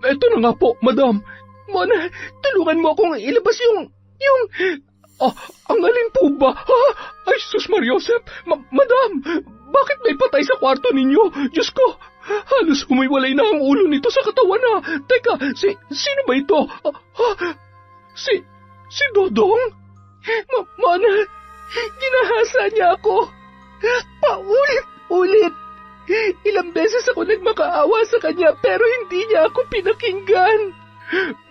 Eto na nga po, Madam. Mona, tulungan mo akong ilabas yung... Ang alin po ba? Ay, sus Mariosep! Madam, bakit may patay sa kwarto ninyo? Diyos ko, halos humiwalay na ang ulo nito sa katawan na. Teka, sino ba ito? Si Dodong? Mona, ginahasa niya ako. Paulit-ulit. Ilang beses ako nagmakaawa sa kanya pero hindi niya ako pinakinggan.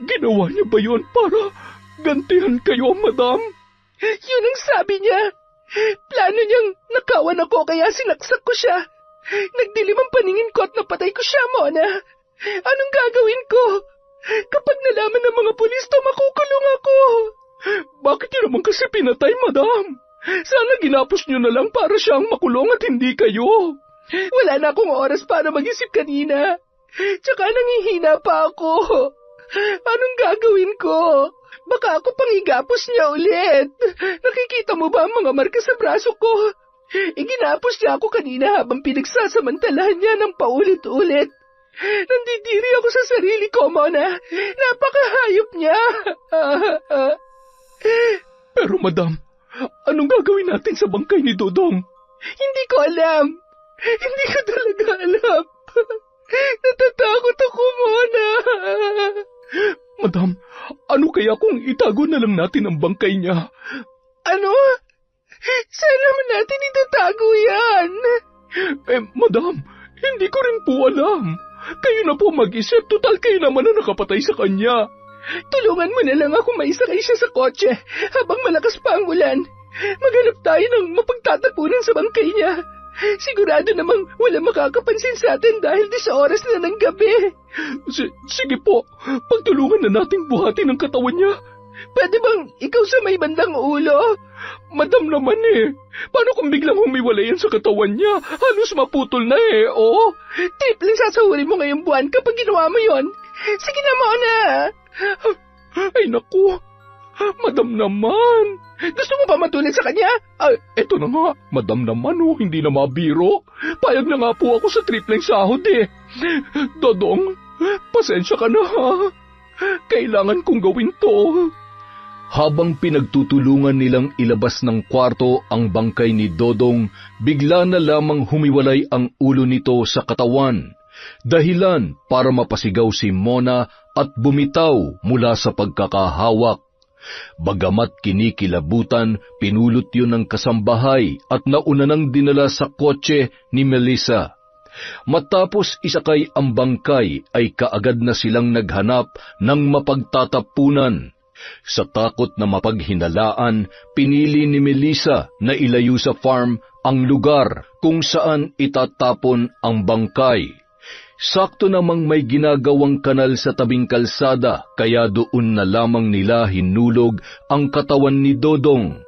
Ginawa niya ba yun para gantihan kayo, Madam? Yun ang sabi niya. Plano niyang nakawan ako kaya sinaksak ko siya. Nagdilim ang paningin ko at napatay ko siya, Mona. Anong gagawin ko? Kapag nalaman ng mga pulis to, makukulong ako. Bakit niyo naman kasi pinatay, Madam? Sana ginapos niyo na lang para siyang makulong at hindi kayo. Wala na akong oras para mag-isip kanina. Tsaka nangihina pa ako. Anong gagawin ko? Baka ako pang igapos niya ulit. Nakikita mo ba ang mga marka sa braso ko? Iginapos niya ako kanina habang pinagsasamantalahan niya ng paulit-ulit. Nandidiri ako sa sarili ko, Mona. Napakahayop niya. Pero Madam, anong gagawin natin sa bangkay ni Dodong? Hindi ko alam. Hindi ko talaga alam. Natatakot ako, Mona. Madam, ano kaya kung itago na lang natin ang bangkay niya? Ano? Saan naman natin itatago yan? Madam, hindi ko rin po alam. Kayo na po mag-isip, total kayo naman na nakapatay sa kanya. Tulungan mo na lang ako maisakay siya sa kotse habang malakas pa ang ulan. Maghanap tayo ng mapagtatapunan sa bangkay niya. Sigurado namang wala makakapansin sa atin dahil di sa oras na ng gabi. Sige po, pagtulungan na nating buhatin ang katawan niya. Pwede bang ikaw sa may bandang ulo? Madam naman paano kung biglang humiwalay yan sa katawan niya? Halos maputol na oh. Tripling sasahurin mo ngayong buwan kapag ginawa mo yon. Sige na muna. Ay naku, madam naman. Gusto mo ba matulad sa kanya? Eto na nga, madam naman hindi na mabiro. Payag na nga po ako sa tripling sahod Dodong, pasensya ka na ha. Kailangan kong gawin to. Habang pinagtutulungan nilang ilabas ng kwarto ang bangkay ni Dodong, bigla na lamang humiwalay ang ulo nito sa katawan. Dahilan para mapasigaw si Mona at bumitaw mula sa pagkakahawak. Bagamat kinikilabutan, pinulot yun ng kasambahay at nauna nang dinala sa kotse ni Melissa. Matapos isakay ang bangkay ay kaagad na silang naghanap ng mapagtatapunan. Sa takot na mapaghinalaan, pinili ni Melissa na ilayo sa farm ang lugar kung saan itatapon ang bangkay. Sakto namang may ginagawang kanal sa tabing kalsada kaya doon na lamang nila hinulog ang katawan ni Dodong.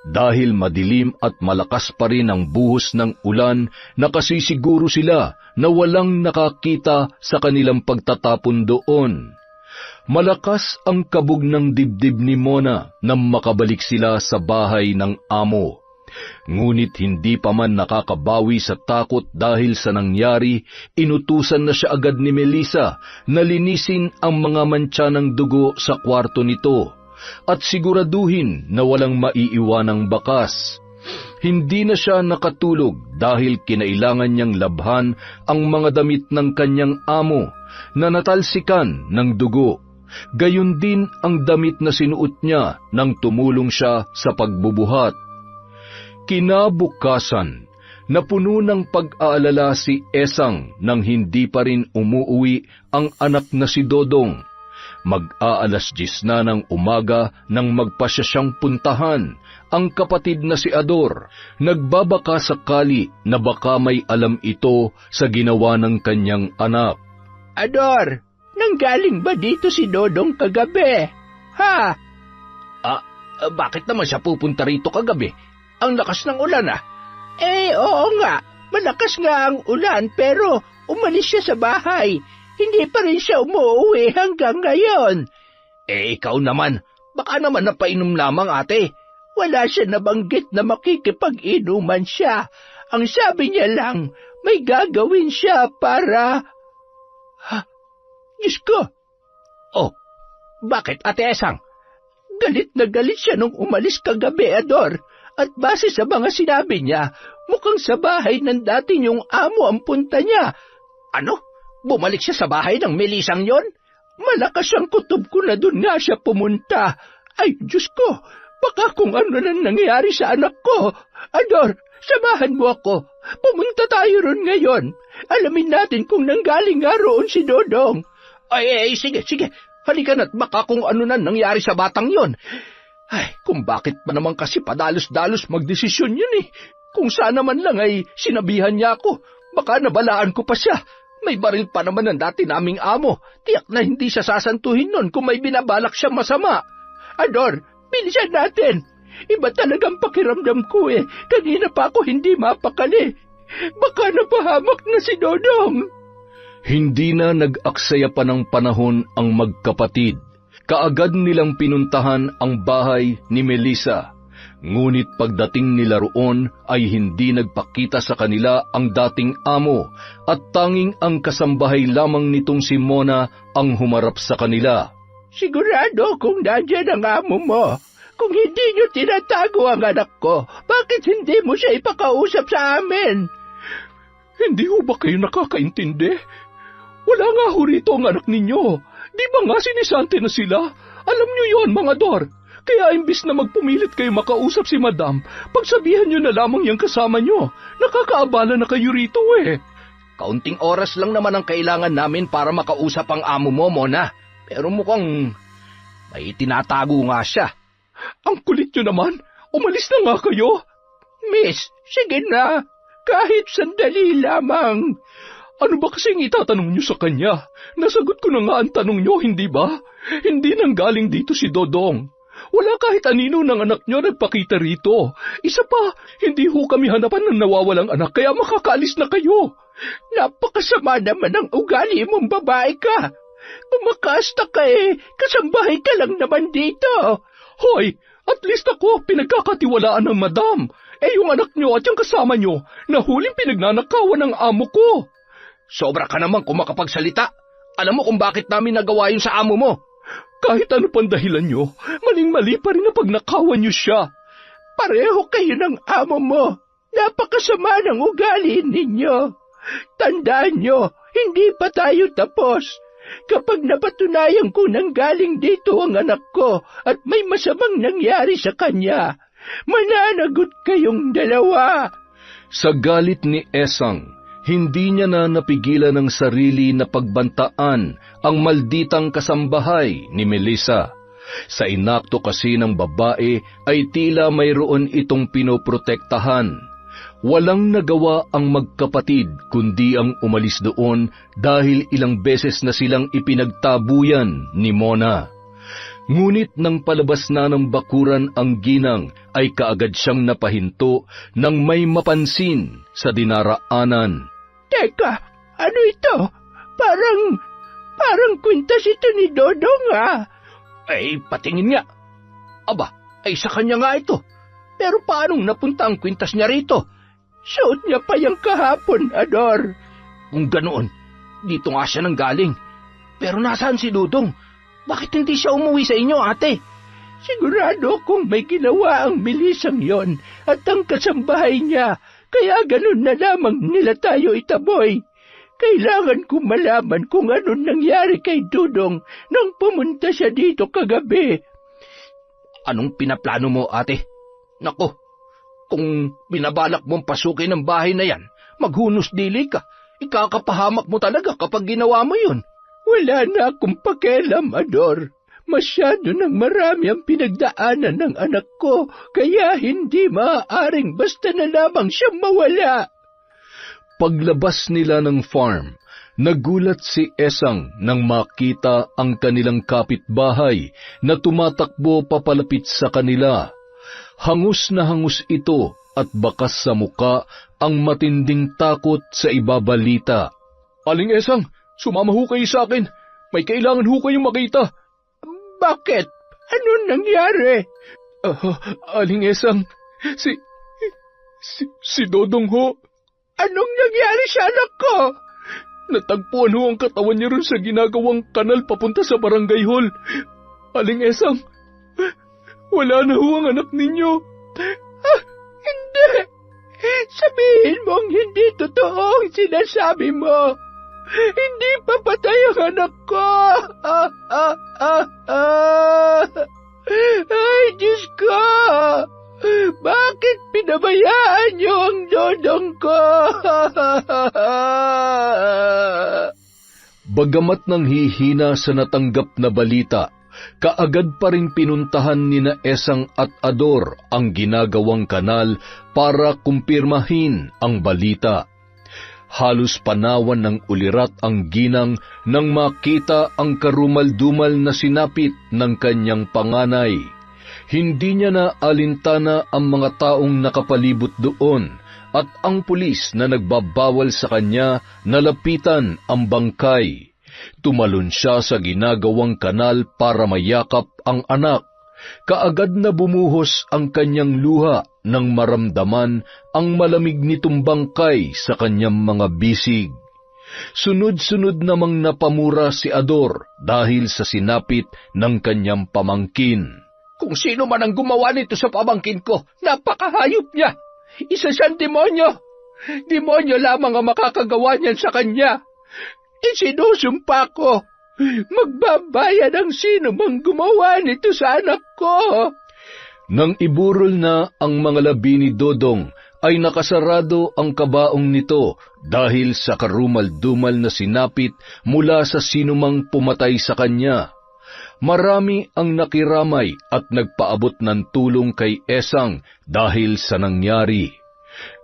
Dahil madilim at malakas pa rin ang buhos ng ulan, nakasisiguro sila na walang nakakita sa kanilang pagtatapon doon. Malakas ang kabog ng dibdib ni Mona nang makabalik sila sa bahay ng amo. Ngunit hindi pa man nakakabawi sa takot dahil sa nangyari, inutusan na siya agad ni Melissa na linisin ang mga mantsa ng dugo sa kwarto nito at siguraduhin na walang maiiwanang bakas. Hindi na siya nakatulog dahil kinailangan niyang labhan ang mga damit ng kanyang amo na natalsikan ng dugo. Gayon din ang damit na sinuot niya nang tumulong siya sa pagbubuhat. Kinabukasan, napuno ng pag-aalala si Esang nang hindi pa rin umuuwi ang anak na si Dodong. Mag-aalas 10 na ng umaga nang magpasya siyang puntahan ang kapatid na si Ador. Nagbabaka sakali na baka may alam ito sa ginawa ng kanyang anak. Ador, nanggaling ba dito si Dodong kagabi? Ha? Bakit naman siya pupunta rito kagabi? Ang lakas ng ulan oo nga. Malakas nga ang ulan pero umalis siya sa bahay. Hindi pa rin siya umuwi hanggang ngayon. Ikaw naman, baka naman napainom lamang ate. Wala siya nabanggit na makikipag-inuman siya. Ang sabi niya lang, may gagawin siya para... Diyos ko! Oh, bakit Ate Esang? Galit na galit siya nung umalis kagabi, Ador. At base sa mga sinabi niya, mukhang sa bahay ng dati niyong amo ang punta niya. Ano? Bumalik siya sa bahay ng Melisang yon? Malakas ang kutob ko na doon nga siya pumunta. Ay, Diyos ko! Baka kung ano nang nangyari sa anak ko. Ador, samahan mo ako. Pumunta tayo ron ngayon. Alamin natin kung nanggaling nga roon si Dodong. Ay, sige. Halika na't baka kung ano nang nangyari sa batang yon. Ay, kung bakit pa naman kasi padalos-dalos magdesisyon yun Kung sana man lang ay sinabihan niya ako, baka nabalaan ko pa siya. May baril pa naman ng dati naming amo. Tiyak na hindi siya sasantuhin nun kung may binabalak siyang masama. Ador, bilisan natin. Iba talagang pakiramdam ko Kanina pa ako hindi mapakali. Baka napahamak na si Dodong. Hindi na nag-aksaya pa ng panahon ang magkapatid. Kaagad nilang pinuntahan ang bahay ni Melissa. Ngunit pagdating nila roon ay hindi nagpakita sa kanila ang dating amo at tanging ang kasambahay lamang nitong si Mona ang humarap sa kanila. Sigurado kung nandiyan ang amo mo. Kung hindi niyo tinatago ang anak ko, bakit hindi mo siya ipakausap sa amin? Hindi ho ba kayo nakakaintindi? Wala nga ho rito ang anak ninyo. Di ba nga sinisante na sila? Alam niyo yon, mga Dor. Kaya imbis na magpumilit kayo makausap si Madam, pagsabihan niyo na lamang yung kasama niyo. Nakakaabala na kayo rito eh. Kaunting oras lang naman ang kailangan namin para makausap ang amo mo, Mona. Pero mukhang may tinatago nga siya. Ang kulit niyo naman. Umalis na nga kayo. Miss, sige na. Kahit sandali lamang. Ano ba kasing itatanong niyo sa kanya? Nasagot ko na nga ang tanong niyo, hindi ba? Hindi nang galing dito si Dodong. Wala kahit anino ng anak niyo nagpakita rito. Isa pa, hindi ho kami hanapan ng nawawalang anak, kaya makakaalis na kayo. Napakasama naman ang ugali mong babae ka. Umakasta ka eh, kasambahay ka lang naman dito. Hoy, at least ako pinagkakatiwalaan ng Madam. Yung anak niyo at yung kasama niyo, nahuling pinagnanakawan ng amo ko. Sobra ka naman kung makapagsalita. Alam mo kung bakit namin nagawa yun sa amo mo. Kahit ano pang dahilan niyo, maling-mali pa rin na pagnakawan niyo siya. Pareho kayo ng amo mo. Napakasama ng ugali ninyo. Tandaan niyo, hindi pa tayo tapos. Kapag napatunayan ko nang galing dito ang anak ko at may masamang nangyari sa kanya, mananagot kayong dalawa. Sa galit ni Esang, hindi niya na napigilan ng sarili na pagbantaan ang malditang kasambahay ni Melissa. Sa inakto kasi ng babae ay tila mayroon itong pinoprotektahan. Walang nagawa ang magkapatid kundi ang umalis doon dahil ilang beses na silang ipinagtabuyan ni Mona. Ngunit nang palabas na ng bakuran ang ginang ay kaagad siyang napahinto nang may mapansin sa dinaraanan. Teka, ano ito? Parang kwintas ito ni Dodong ah. Ay, patingin nga. Aba, ay sa kanya nga ito. Pero paanong napunta ang kwintas niya rito? Suot niya pa yung kahapon, Ador. Kung ganoon, dito nga siya nang galing. Pero nasaan si Dudong? Bakit hindi siya umuwi sa inyo, ate? Sigurado kung may ginawa ang Melisang yon at ang kasambahay niya, kaya ganun na lamang nila tayo itaboy. Kailangan ko malaman kung anong nangyari kay Dudong nang pumunta siya dito kagabi. Anong pinaplano mo, ate? Nako, kung binabalak mong pasukin ang bahay na yan, maghunos dili ka. Ikakapahamak mo talaga kapag ginawa mo yun. Wala na akong pakialam, Ador. Masyado nang marami ang pinagdaanan ng anak ko, kaya hindi maaaring basta na lamang siyang mawala. Paglabas nila ng farm, nagulat si Esang nang makita ang kanilang kapitbahay na tumatakbo papalapit sa kanila. Hangus na hangus ito at bakas sa muka ang matinding takot sa ibabalita. Aling Esang, sumama ho kayo sa akin. May kailangan ho kayong makita. Bakit? Anong nangyari? Aling Esang, si Dodong ho. Anong nangyari sa anak ko? Natagpuan ho ang katawan niya ron sa ginagawang kanal papunta sa barangay hall. Aling Esang, wala na ho ang anak ninyo. Hindi! Sabihin mong hindi totoo ang sinasabi mo. Hindi pa patay ang anak ko. Ay, Diyos ko! Bakit pinabayaan niyo ang Dodong ko? Bagamat nang hihina sa natanggap na balita, kaagad pa ring pinuntahan ni na Esang at Ador ang ginagawang kanal para kumpirmahin ang balita. Halos panawan ng ulirat ang ginang nang makita ang karumal-dumal na sinapit ng kanyang panganay. Hindi niya na alintana ang mga taong nakapalibot doon at ang pulis na nagbabawal sa kanya na lapitan ang bangkay. Tumalon siya sa ginagawang kanal para mayakap ang anak. Kaagad na bumuhos ang kanyang luha nang maramdaman ang malamig nitong bangkay sa kanyang mga bisig. Sunod-sunod namang napamura si Ador dahil sa sinapit ng kanyang pamangkin. Kung sino man ang gumawa nito sa pamangkin ko, napakahayop niya. Isa siyang demonyo. Demonyo lamang ang makakagawa niyan sa kanya. Isinusumpa ko, Magbabayad ang sino mang gumawa nito sa anak ko. Nang iburol na ang mga labi ni Dodong, ay nakasarado ang kabaong nito dahil sa karumal-dumal na sinapit mula sa sinumang pumatay sa kanya. Marami ang nakiramay at nagpaabot ng tulong kay Esang dahil sa nangyari.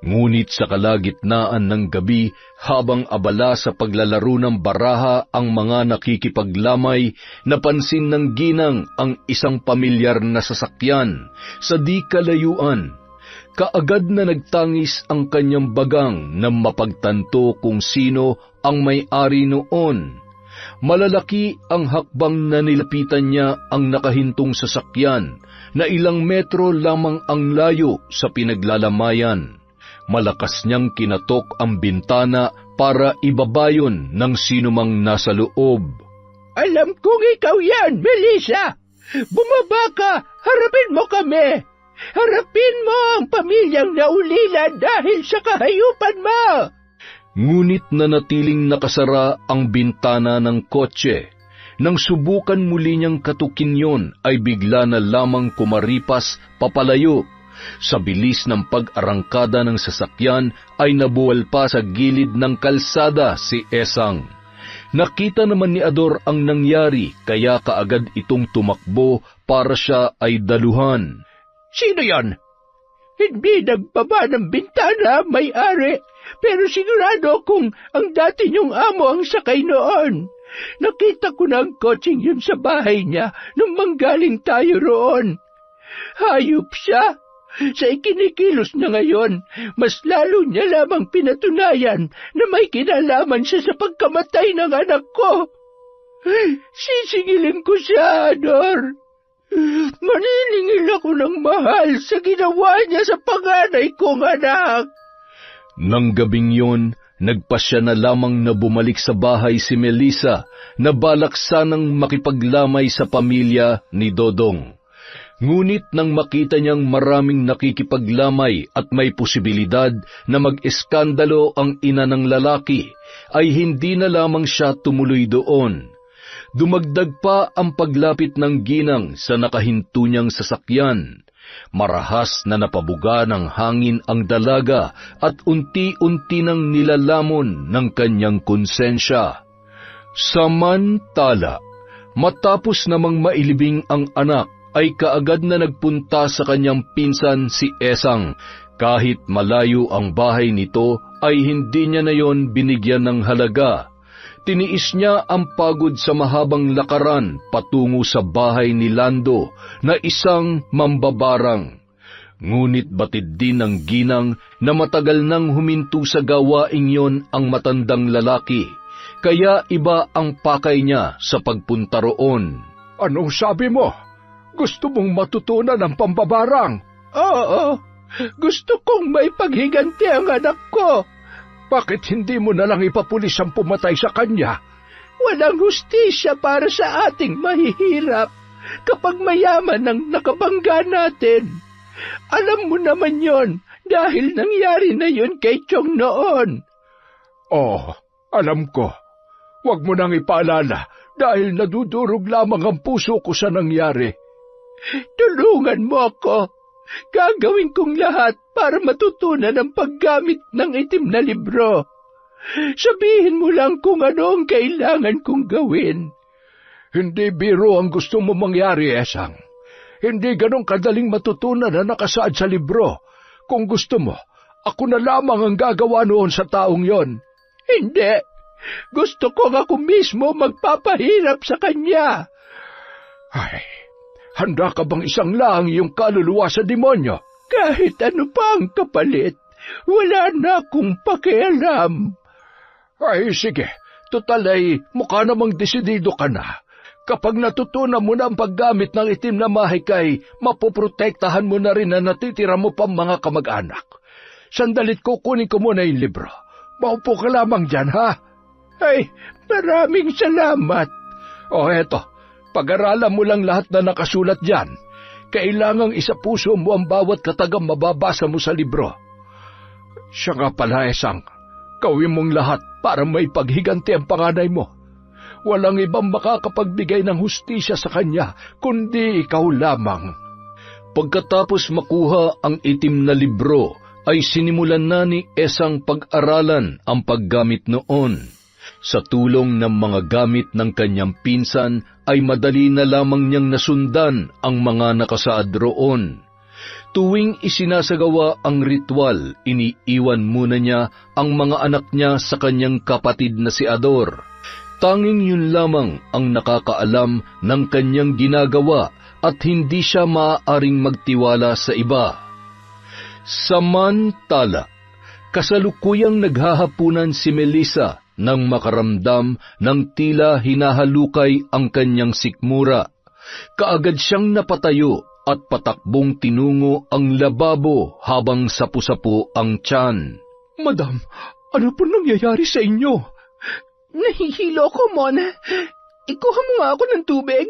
Ngunit sa kalagitnaan ng gabi, habang abala sa paglalaro ng baraha ang mga nakikipaglamay, napansin ng ginang ang isang pamilyar na sasakyan sa di kalayuan. Kaagad na nagtangis ang kanyang bagang na mapagtanto kung sino ang may-ari noon. Malalaki ang hakbang na nilapitan niya ang nakahintong sasakyan na ilang metro lamang ang layo sa pinaglalamayan. Malakas niyang kinatok ang bintana para ibabayon ng sinumang nasa loob. Alam kong ikaw yan, Melissa! Bumaba ka! Harapin mo kami! Harapin mo ang pamilyang naulila dahil sa kahayupan mo! Ngunit nanatiling nakasara ang bintana ng kotse. Nang subukan muli niyang katukin yon, ay bigla na lamang kumaripas papalayo. Sa bilis ng pag-arangkada ng sasakyan ay nabuwal pa sa gilid ng kalsada si Esang. Nakita naman ni Ador ang nangyari, kaya kaagad itong tumakbo para siya ay daluhan. Sino yon? Hindi nagbaba ng bintana, may-ari, pero sigurado kung ang dati niyong amo ang sakay noon. Nakita ko na ang kotseng yun sa bahay niya nung manggaling tayo roon. Hayop siya. Sa ikinikilos na ngayon, mas lalo niya lamang pinatunayan na may kinalaman siya sa pagkamatay ng anak ko. Sisingilin ko siya, Ador. Maniningil ako ng mahal sa ginawa niya sa panganay kong anak. Nang gabing yon, nagpasya na lamang na bumalik sa bahay si Melissa na balak sanang makipaglamay sa pamilya ni Dodong. Ngunit nang makita niyang maraming nakikipaglamay at may posibilidad na mag-eskandalo ang ina ng lalaki, ay hindi na lamang siya tumuloy doon. Dumagdag pa ang paglapit ng ginang sa nakahinto niyang sasakyan. Marahas na napabuga ng hangin ang dalaga at unti-unti nang nilalamon ng kanyang konsensya. Samantala, matapos namang mailibing ang anak, ay kaagad na nagpunta sa kanyang pinsan si Esang. Kahit malayo ang bahay nito, ay hindi niya na yon binigyan ng halaga. Tiniis niya ang pagod sa mahabang lakaran patungo sa bahay ni Lando na isang mambabarang. Ngunit batid din ng ginang na matagal nang huminto sa gawaing yon ang matandang lalaki, kaya iba ang pakay niya sa pagpunta roon. Anong sabi mo? Gusto mong matutunan ang pambabarang? Oo, gusto kong may paghiganti ang anak ko. Bakit hindi mo na lang ipapulis ang pumatay sa kanya? Walang hustisya para sa ating mahihirap kapag mayaman ang nakabangga natin. Alam mo naman yon dahil nangyari na yon kay Chong noon. Oh, alam ko. Huwag mo nang ipaalala dahil nadudurog lamang ang puso ko sa nangyari. Tulungan mo ako. Gagawin kong lahat para matutunan ang paggamit ng itim na libro. Sabihin mo lang kung ano ang kailangan kong gawin. Hindi biro ang gusto mo mangyari, Esang. Hindi ganong kadaling matutunan na nakasaad sa libro. Kung gusto mo, ako na lamang ang gagawa noon sa taong yon. Hindi. Gusto kong ako mismo magpapahirap sa kanya. Ay, handa ka bang isang lang iyong kaluluwa sa demonyo? Kahit ano pa ang kapalit, wala na akong pakialam. Ay, sige. Tutal ay mukha namang desidido ka na. Kapag natutunan mo na ang paggamit ng itim na mahikay, mapoprotektahan mo na rin na natitira mo pang mga kamag-anak. Sandalit kukunin ko muna yung libro. Maupo ka lamang dyan, ha? Ay, maraming salamat. O eto, pag-aralan mo lang lahat na nakasulat dyan. Kailangang isapuso mo ang bawat katagang mababasa mo sa libro. Siya nga pala, Esang, gawin mong lahat para may paghiganti ang panganay mo. Walang ibang makakapagbigay ng hustisya sa kanya, kundi ikaw lamang. Pagkatapos makuha ang itim na libro, ay sinimulan na ni Esang pag-aralan ang paggamit noon. Sa tulong ng mga gamit ng kanyang pinsan, ay madali na lamang niyang nasundan ang mga nakasaad roon. Tuwing isinasagawa ang ritual, iniiwan muna niya ang mga anak niya sa kanyang kapatid na si Ador. Tanging yun lamang ang nakakaalam ng kanyang ginagawa at hindi siya maaaring magtiwala sa iba. Samantala, kasalukuyang naghahapunan si Melissa nang makaramdam ng tila hinahalukay ang kanyang sikmura. Kaagad siyang napatayo at patakbong tinungo ang lababo habang sapu-sapu ang tiyan. Madam, ano po nangyayari sa inyo? Nahihilo ko, Mona. Ikuha mo nga ako ng tubig.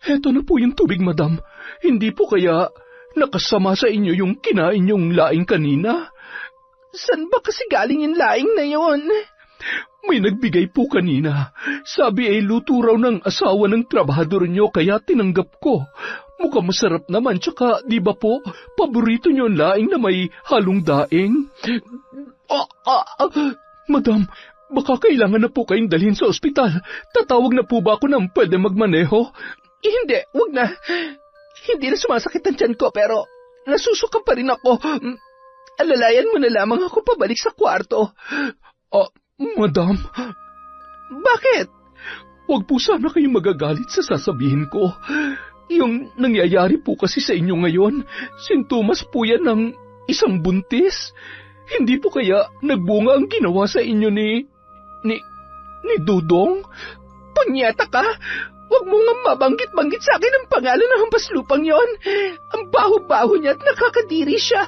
Heto na po yung tubig, madam. Hindi po kaya nakasama sa inyo yung kinain yung laing kanina? San ba kasi galing yung laing na yon? May nagbigay po kanina. Sabi ay luto raw ng asawa ng trabahador nyo kaya tinanggap ko. Mukhang masarap naman, tsaka di ba po, paborito nyo ang laing na may halong daing? Madam, baka kailangan na po kayong dalhin sa ospital. Tatawag na po ba ako ng pwede magmaneho? Hindi, wag na. Hindi na sumasakit ang tiyan ko pero nasusuka pa rin ako. Alalayan mo na lamang ako pabalik sa kwarto. Madam. Bakit? Huwag po sana kayong magagalit sa sasabihin ko. Yung nangyayari po kasi sa inyo ngayon, sintomas po yan ng isang buntis. Hindi po kaya nagbunga ang ginawa sa inyo ni Dudong? Punyeta ka! Huwag mo nga mabanggit-banggit sa akin ang pangalan ng hampaslupang yon. Ang baho-baho niya at nakakadiri siya.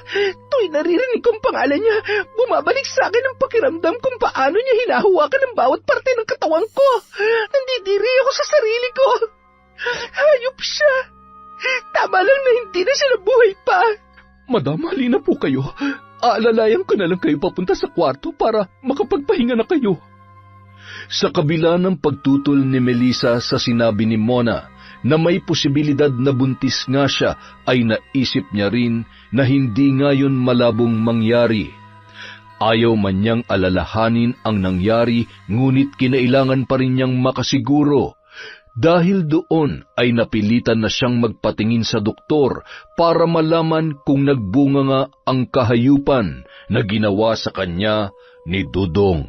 Tuwing naririnig kong pangalan niya, bumabalik sa akin ang pakiramdam kung paano niya hinahawakan ang bawat parte ng katawan ko. Nandidiri ako sa sarili ko. Hayop siya. Tama lang na hindi na siya nabuhay pa. Madam, halina po kayo. Aalalayan ko na lang kayo papunta sa kwarto para makapagpahinga na kayo. Sa kabila ng pagtutol ni Melissa sa sinabi ni Mona na may posibilidad na buntis nga siya, ay naisip niya rin na hindi ngayon malabong mangyari. Ayaw man niyang alalahanin ang nangyari, ngunit kinailangan pa rin niyang makasiguro. Dahil doon ay napilitan na siyang magpatingin sa doktor para malaman kung nagbunga nga ang kahayupan na ginawa sa kanya ni Dudong.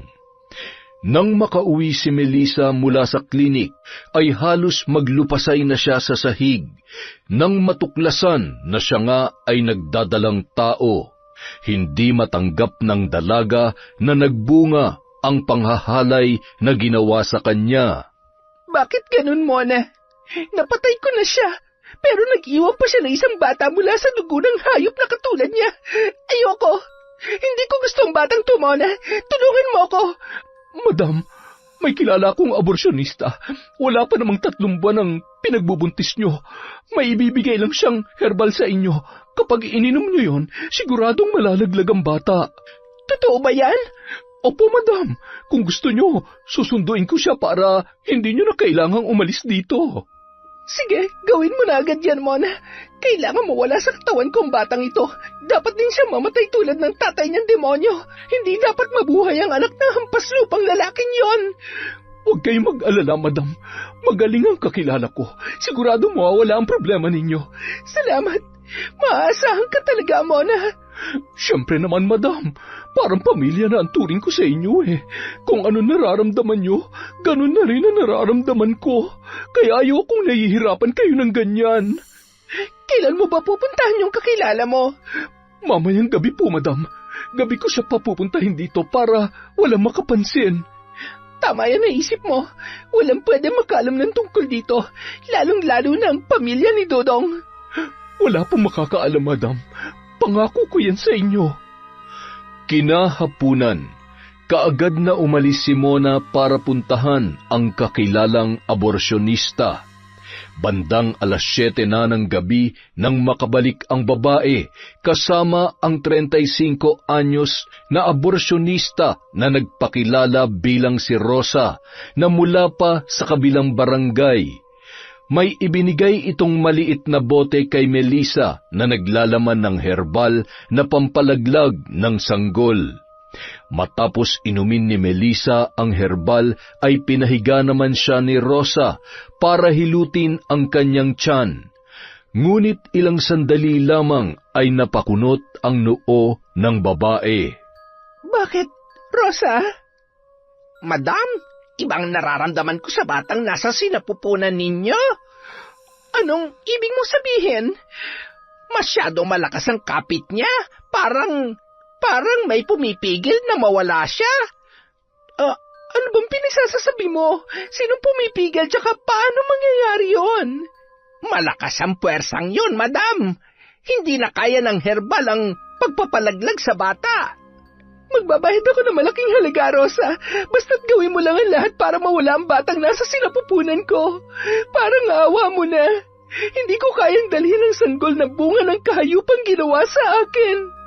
Nang makauwi si Melissa mula sa klinik, ay halos maglupasay na siya sa sahig. Nang matuklasan na siya nga ay nagdadalang tao, hindi matanggap ng dalaga na nagbunga ang panghahalay na ginawa sa kanya. Bakit ganun, Mona? Napatay ko na siya, pero nag-iwan pa siya ng isang bata mula sa dugo ng hayop na katulad niya. Ayoko. Hindi ko gusto ang batang to, Mona. Tulungan mo ako. Madam, may kilala akong aborsyonista. Wala pa namang 3 buwan ang pinagbubuntis nyo. May ibibigay lang siyang herbal sa inyo. Kapag ininom nyo yon, siguradong malalaglag ang bata. Totoo ba yan? Opo, madam. Kung gusto nyo, susunduin ko siya para hindi nyo na kailangang umalis dito. Sige, gawin mo na agad yan, Mona. Kailangan mawala sa katawan ko ang batang ito. Dapat din siya mamatay tulad ng tatay niyang demonyo. Hindi dapat mabuhay ang anak ng hampaslupang lalaking yon. Huwag kayong mag-alala, madam. Magaling ang kakilala ko. Sigurado mawawala ang problema ninyo. Salamat. Maaasahan ka talaga, Mona. Siyempre naman, madam. Parang pamilya na ang turing ko sa inyo eh. Kung ano nararamdaman nyo, ganun na rin ang nararamdaman ko. Kaya ayokong nahihirapan kayo ng ganyan. Kailan mo ba pupuntahan yung kakilala mo? Mamayang gabi po, madam. Gabi ko siya papupuntahin dito para walang makapansin. Tama yan naisip mo. Walang pwede makaalam ng tungkol dito, lalong-lalo na ang pamilya ni Dodong. Wala pong makakaalam, madam. Pangako ko yan sa inyo. Kinahapunan, kaagad na umalis si Mona para puntahan ang kakilalang aborsyonista. Bandang 7:00 na ng gabi nang makabalik ang babae kasama ang 35 anyos na aborsyonista na nagpakilala bilang si Rosa na mula pa sa kabilang barangay. May ibinigay itong maliit na bote kay Melissa na naglalaman ng herbal na pampalaglag ng sanggol. Matapos inumin ni Melissa ang herbal ay pinahiga naman siya ni Rosa para hilutin ang kanyang tiyan. Ngunit ilang sandali lamang ay napakunot ang noo ng babae. Bakit, Rosa? Madam, ibang nararamdaman ko sa batang nasa sinapupunan ninyo. Anong ibig mo sabihin? Masyadong malakas ang kapit niya. Parang may pumipigil na mawala siya. Ano bang pinagsasasabi mo? Sinong pumipigil tsaka paano mangyayari yon? Malakas ang puwersang yun, madam. Hindi na kaya ng herbal ang pagpapalaglag sa bata. Magbabayad ako ng malaking halaga, Rosa. Basta't gawin mo lang ang lahat para mawala ang batang nasa sinapupunan ko. Parang awa mo na. Hindi ko kayang dalhin ang sanggol na bunga ng kahayupang ginawa sa akin.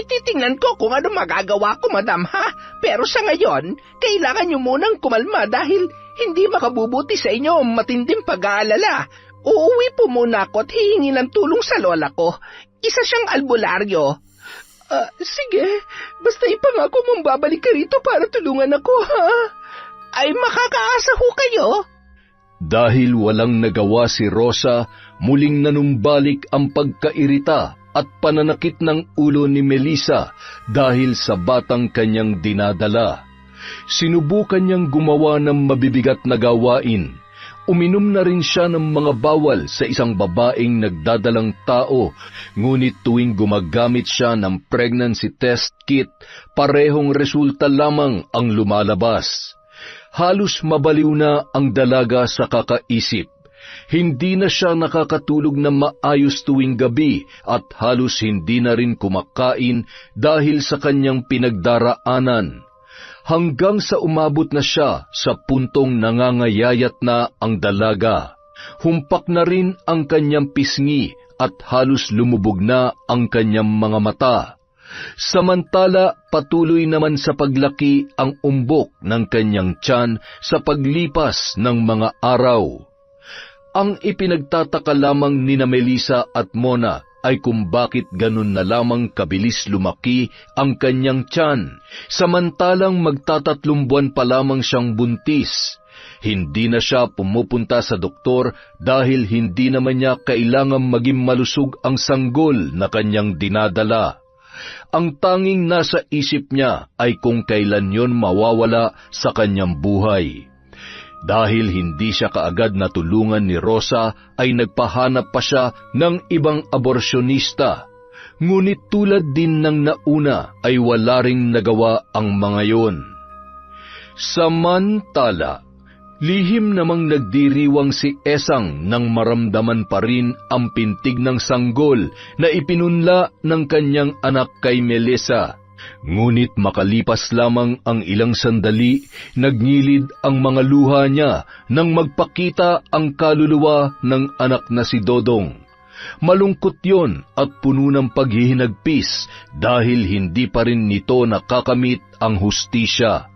Titingnan ko kung ano magagawa ko, madam, ha? Pero sa ngayon, kailangan niyo munang kumalma dahil hindi makabubuti sa inyo ang matinding pag-aalala. Uuwi po muna ako at hihingi ng tulong sa lola ko. Isa siyang albularyo. Sige, basta ipangako mong babalik ka rito para tulungan ako, ha? Ay, makakaasa ho kayo? Dahil walang nagawa si Rosa, muling nanumbalik ang pagkairita at pananakit ng ulo ni Melissa dahil sa batang kanyang dinadala. Sinubukan niyang gumawa ng mabibigat na gawain. Uminom na rin siya ng mga bawal sa isang babaeng nagdadalang tao, ngunit tuwing gumagamit siya ng pregnancy test kit, parehong resulta lamang ang lumalabas. Halos mabaliw na ang dalaga sa kakaisip. Hindi na siya nakakatulog na maayos tuwing gabi at halos hindi na rin kumakain dahil sa kanyang pinagdaraanan. Hanggang sa umabot na siya sa puntong nangangayayat na ang dalaga. Humpak na rin ang kanyang pisngi at halos lumubog na ang kanyang mga mata. Samantala, patuloy naman sa paglaki ang umbok ng kanyang tiyan sa paglipas ng mga araw. Ang ipinagtataka lamang ni Melissa at Mona ay kung bakit ganun na lamang kabilis lumaki ang kanyang tiyan, samantalang magtatatlong buwan pa lamang siyang buntis. Hindi na siya pumupunta sa doktor dahil hindi naman niya kailangang maging malusog ang sanggol na kanyang dinadala. Ang tanging nasa isip niya ay kung kailan yon mawawala sa kanyang buhay. Dahil hindi siya kaagad natulungan ni Rosa, ay nagpahanap pa siya ng ibang aborsyonista. Ngunit tulad din ng nauna ay wala ring nagawa ang mga yon. Samantala, lihim namang nagdiriwang si Esang nang maramdaman pa rin ang pintig ng sanggol na ipinunla ng kanyang anak kay Melissa. Ngunit makalipas lamang ang ilang sandali, nagngilid ang mga luha niya nang magpakita ang kaluluwa ng anak na si Dodong. Malungkot yon at puno ng paghihinagpis dahil hindi pa rin nito nakakamit ang hustisya.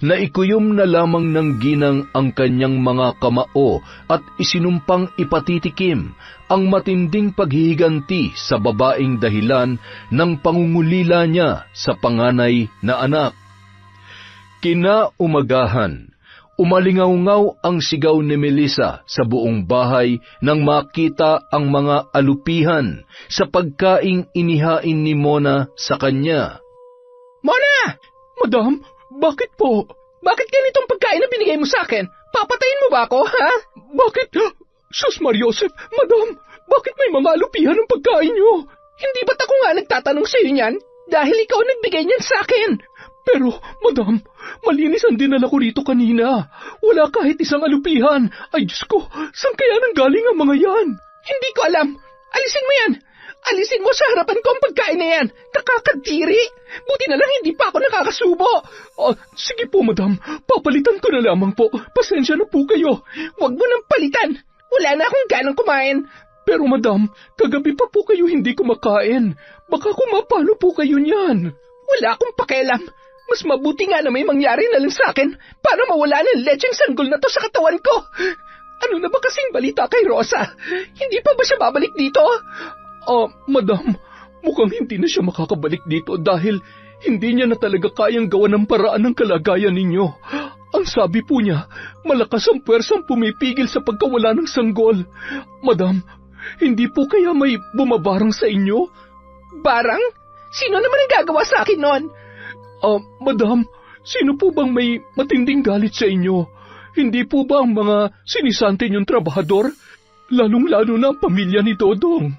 Naikuyom na lamang ng ginang ang kanyang mga kamao at isinumpang ipatitikim ang matinding paghihiganti sa babaeng dahilan ng pangungulila niya sa panganay na anak. Kinaumagahan, umalingaw-ngaw ang sigaw ni Melissa sa buong bahay nang makita ang mga alupihan sa pagkaing inihain ni Mona sa kanya. Mona! Madam, bakit po? Bakit ganitong pagkain na binigay mo sa akin? Papatayin mo ba ako, ha? Bakit? Sus Mariosep, madam, bakit may mga alupihan ng pagkain niyo? Hindi ba't ako nga nagtatanong sa iyo niyan? Dahil ikaw nagbigay niyan sa akin. Pero, madam, malinis ang dinala ko rito kanina. Wala kahit isang alupihan. Ay, Diyos ko, saan kaya nanggaling ang mga yan? Hindi ko alam. Alisin mo yan. Alisin mo sa harapan ko ang pagkain na yan! Nakakadiri! Buti na lang hindi pa ako nakakasubo! Sige po, madam. Papalitan ko na lamang po. Pasensya na po kayo. Huwag mo nang palitan! Wala na akong ganang kumain! Pero madam, kagabi pa po kayo hindi kumakain. Baka kumapalo po kayo niyan. Wala akong pakialam! Mas mabuti nga na may mangyari na lang sa akin para mawala ng lecheng sanggol na to sa katawan ko! Ano na ba kasing balita kay Rosa? Hindi pa ba siya babalik dito? Madam, mukhang hindi na siya makakabalik dito dahil hindi niya na talaga kayang gawa ng paraan ng kalagayan ninyo. Ang sabi po niya, malakas ang puwersang pumipigil sa pagkawala ng sanggol. Madam, hindi po kaya may bumabarang sa inyo? Barang? Sino naman ang gagawa sa akin noon? Madam, sino po bang may matinding galit sa inyo? Hindi po ba ang mga sinisante niyong trabahador? Lalong-lalo na ang pamilya ni Dodong.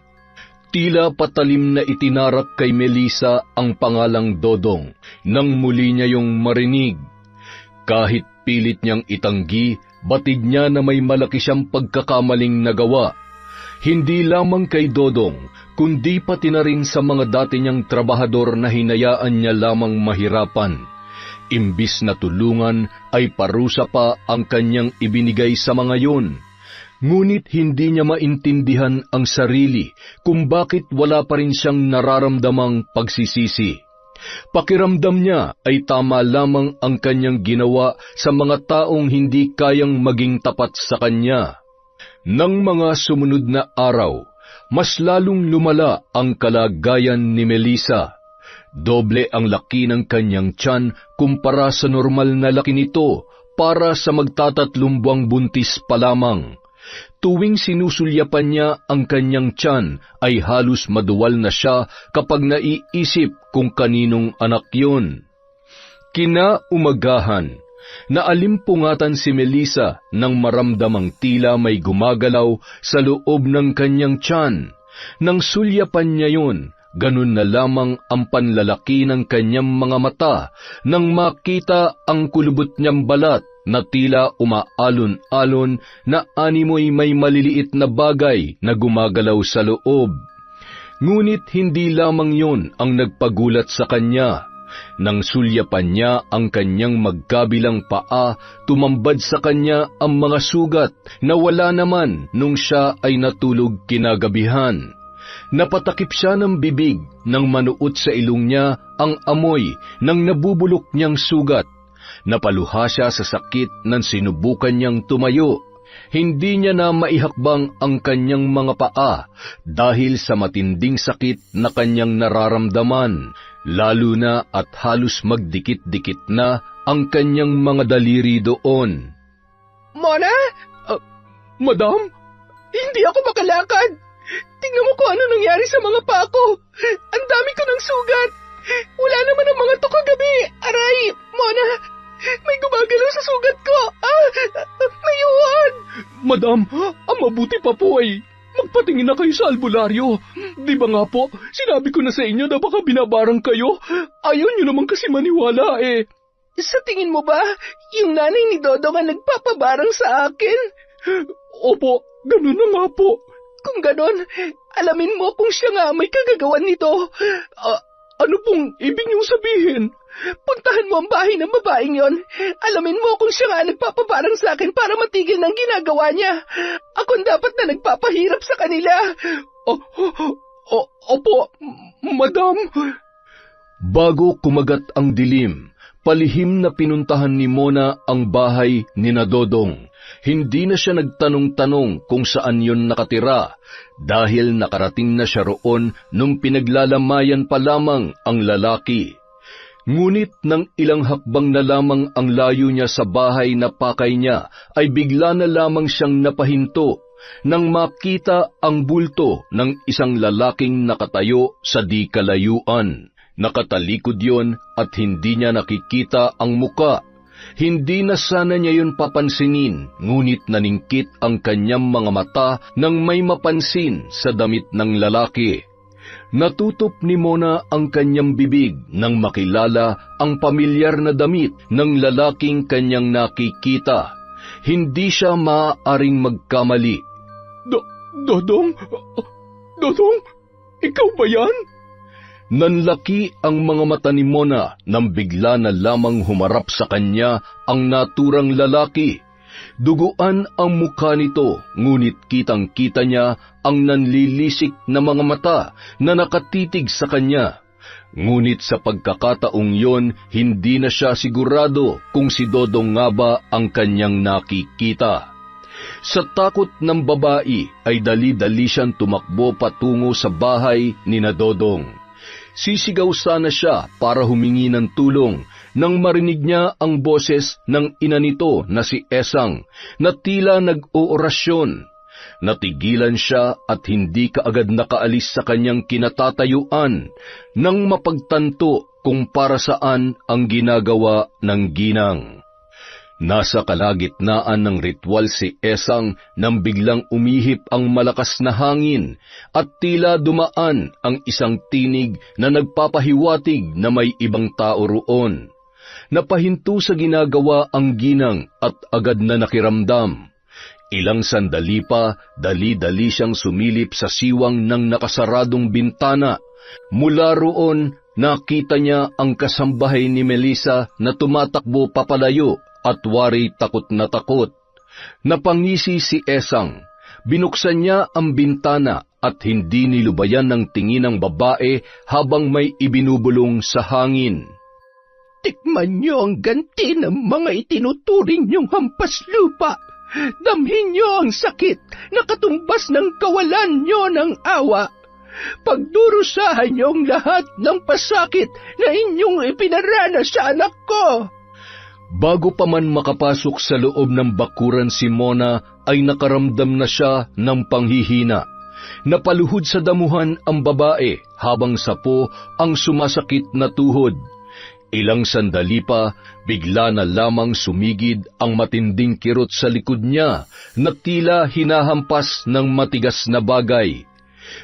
Tila patalim na itinarak kay Melissa ang pangalang Dodong nang muli niya yung marinig. Kahit pilit niyang itanggi, batid niya na may malaki siyang pagkakamaling nagawa. Hindi lamang kay Dodong, kundi pati na rin sa mga dati niyang trabahador na hinayaan niya lamang mahirapan. Imbis na tulungan ay parusa pa ang kanyang ibinigay sa mga yun. Ngunit hindi niya maintindihan ang sarili kung bakit wala pa rin siyang nararamdamang pagsisisi. Pakiramdam niya ay tama lamang ang kanyang ginawa sa mga taong hindi kayang maging tapat sa kanya. Nang mga sumunod na araw, mas lalong lumala ang kalagayan ni Melissa. Doble ang laki ng kanyang tiyan kumpara sa normal na laki nito para sa magtatatlong buwang buntis pa lamang. Tuwing sinusulyapan niya ang kanyang tiyan ay halos maduwal na siya kapag naiisip kung kaninong anak yun. Kinaumagahan, naalimpungatan si Melissa nang maramdamang tila may gumagalaw sa loob ng kanyang tiyan. Nang sulyapan niya yun, ganun na lamang ang panlalaki ng kanyang mga mata nang makita ang kulubot niyang balat na tila umaalon-alon na animoy may maliliit na bagay na gumagalaw sa loob. Ngunit hindi lamang yon ang nagpagulat sa kanya. Nang sulyapan niya ang kanyang magkabilang paa, tumambad sa kanya ang mga sugat na wala naman nung siya ay natulog kinagabihan. Napatakip siya ng bibig nang manuot sa ilong niya ang amoy ng nabubulok niyang sugat. Napaluha siya sa sakit nang sinubukan niyang tumayo. Hindi niya na maihakbang ang kanyang mga paa dahil sa matinding sakit na kanyang nararamdaman, lalo na at halos magdikit-dikit na ang kanyang mga daliri doon. Mona? Madam? Hindi ako makalakad. Tingnan mo kung ano nangyari sa mga paa ko. Ang dami ko ng sugat. Wala naman ang mga to kagabi. Aray, Mona, may gumagalaw sa sugat ko. May uwan. Madam, ang mabuti pa po ay magpatingin na kayo sa albularyo. Di ba nga po, sinabi ko na sa inyo na baka binabarang kayo? Ayaw nyo naman kasi maniwala eh. Sa tingin mo ba, yung nanay ni Dodong ang nagpapabarang sa akin? Opo, ganun na nga po. Kung ganon, alamin mo kung siya nga may kagagawan nito. Ano pong ibig niyong sabihin? Puntahan mo ang bahay ng babaeng yon. Alamin mo kung siya nga nagpapabarang sa akin para matigil ng ginagawa niya. Ako dapat na nagpapahirap sa kanila. Opo, madam. Bago kumagat ang dilim, palihim na pinuntahan ni Mona ang bahay ni Dodong. Hindi na siya nagtanong-tanong kung saan yon nakatira dahil nakarating na siya roon nung pinaglalamayan pa lamang ang lalaki. Ngunit nang ilang hakbang na lamang ang layo niya sa bahay na pakay niya, ay bigla na lamang siyang napahinto nang makita ang bulto ng isang lalaking nakatayo sa di kalayuan. Nakatalikod yon at hindi niya nakikita ang muka. Hindi na sana niya yun papansinin, ngunit naningkit ang kanyang mga mata nang may mapansin sa damit ng lalaki. Natutup ni Mona ang kanyang bibig nang makilala ang pamilyar na damit ng lalaking kanyang nakikita. Hindi siya maaaring magkamali. Dodong? Dodong? Ikaw ba yan? Nanlaki ang mga mata ni Mona nang bigla na lamang humarap sa kanya ang naturang lalaki. Duguan ang mukha nito, ngunit kitang-kita niya ang nanlilisik na mga mata na nakatitig sa kanya. Ngunit sa pagkakataong yon, hindi na siya sigurado kung si Dodong nga ba ang kanyang nakikita. Sa takot ng babae ay dali-dali siyang tumakbo patungo sa bahay ni na Dodong. Sisigaw sana siya para humingi ng tulong nang marinig niya ang boses ng ina nito na si Esang na tila nag-oorasyon. Natigilan siya at hindi kaagad nakaalis sa kanyang kinatatayuan nang mapagtanto kung para saan ang ginagawa ng ginang. Nasa kalagitnaan ng ritual si Esang nang biglang umihip ang malakas na hangin at tila dumaan ang isang tinig na nagpapahiwatig na may ibang tao roon. Napahinto sa ginagawa ang ginang at agad na nakiramdam. Ilang sandali pa, dali-dali siyang sumilip sa siwang ng nakasaradong bintana. Mula roon, nakita niya ang kasambahay ni Melissa na tumatakbo papalayo at wari takot na takot. Napangisi si Esang. Binuksan niya ang bintana at hindi nilubayan ng tingin ng babae habang may ibinubulong sa hangin. Tikman niyo ang ganti ng mga itinuturing niyong hampas lupa. Damhin niyo ang sakit na katumbas ng kawalan niyo ng awa. Pagdurusahan niyo ang lahat ng pasakit na inyong ipinaranas sa anak ko. Bago pa man makapasok sa loob ng bakuran si Mona ay nakaramdam na siya ng panghihina. Napaluhod sa damuhan ang babae habang sapo ang sumasakit na tuhod. Ilang sandali pa, bigla na lamang sumigid ang matinding kirot sa likod niya na tila hinahampas ng matigas na bagay.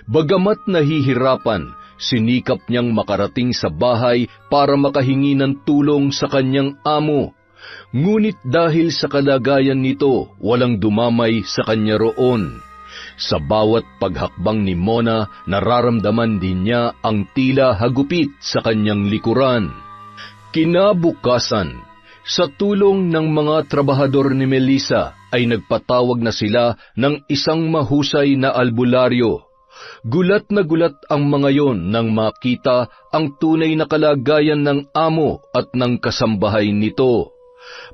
Bagamat nahihirapan, sinikap niyang makarating sa bahay para makahingi ng tulong sa kanyang amo. Ngunit dahil sa kalagayan nito, walang dumamay sa kanya roon. Sa bawat paghakbang ni Mona, nararamdaman din niya ang tila hagupit sa kanyang likuran. Kinabukasan, sa tulong ng mga trabahador ni Melissa ay nagpatawag na sila ng isang mahusay na albularyo. Gulat na gulat ang mga yon nang makita ang tunay na kalagayan ng amo at ng kasambahay nito.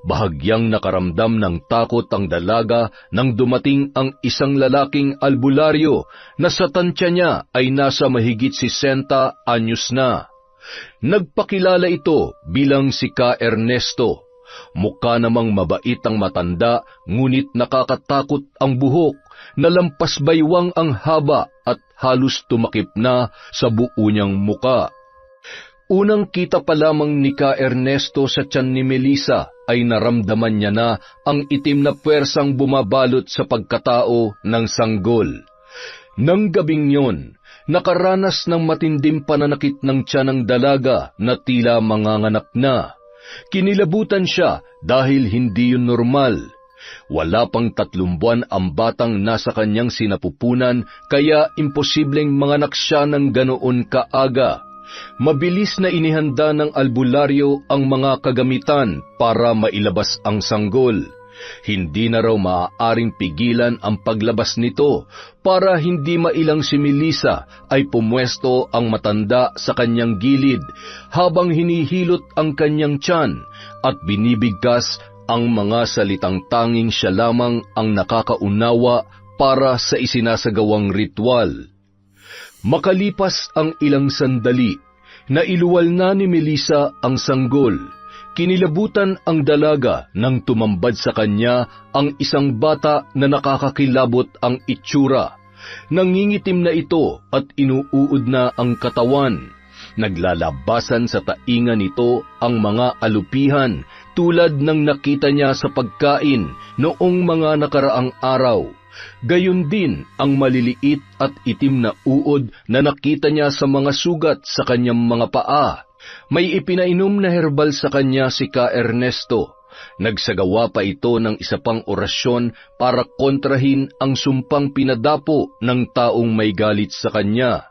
Bahagyang nakaramdam ng takot ang dalaga nang dumating ang isang lalaking albularyo na sa tansya niya ay nasa mahigit 60 anyos na. Nagpakilala ito bilang si Ka Ernesto. Mukha namang mabait ang matanda, ngunit nakakatakot ang buhok na lampas baywang ang haba at halos tumakip na sa buo niyang muka. Unang kita pa lamang ni Ka Ernesto sa tiyan ni Melissa ay naramdaman niya na ang itim na puwersang bumabalot sa pagkatao ng sanggol. Nang gabing yon, nakaranas ng matinding pananakit ng tiyan ng dalaga na tila manganganak na. Kinilabutan siya dahil hindi yun normal. Wala pang 3 buwan ang batang nasa kanyang sinapupunan, kaya imposibleng manganak siya ng ganoon kaaga. Mabilis na inihanda ng albularyo ang mga kagamitan para mailabas ang sanggol. Hindi na raw maaaring pigilan ang paglabas nito para hindi mailang si Melissa ay pumwesto ang matanda sa kanyang gilid habang hinihilot ang kanyang tiyan at binibigkas ang mga salitang tanging siya lamang ang nakakaunawa para sa isinasagawang ritual. Makalipas ang ilang sandali, nailuwal na ni Melissa ang sanggol. Kinilabutan ang dalaga nang tumambad sa kanya ang isang bata na nakakakilabot ang itsura. Nangingitim na ito at inuuod na ang katawan. Naglalabasan sa tainga nito ang mga alupihan tulad ng nakita niya sa pagkain noong mga nakaraang araw. Gayon din ang maliliit at itim na uod na nakita niya sa mga sugat sa kanyang mga paa. May ipinainom na herbal sa kanya si Ka Ernesto. Nagsagawa pa ito ng isa pang orasyon para kontrahin ang sumpang pinadapo ng taong may galit sa kanya.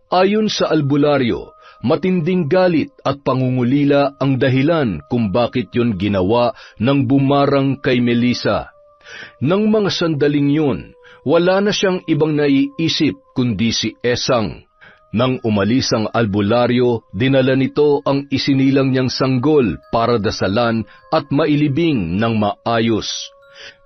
Ayon sa albularyo, matinding galit at pangungulila ang dahilan kung bakit yun ginawa ng bumarang kay Melissa. Nang mga sandaling yun, wala na siyang ibang naiisip kundi si Esang. Nang umalis ang albularyo, dinala nito ang isinilang niyang sanggol para dasalan at mailibing ng maayos.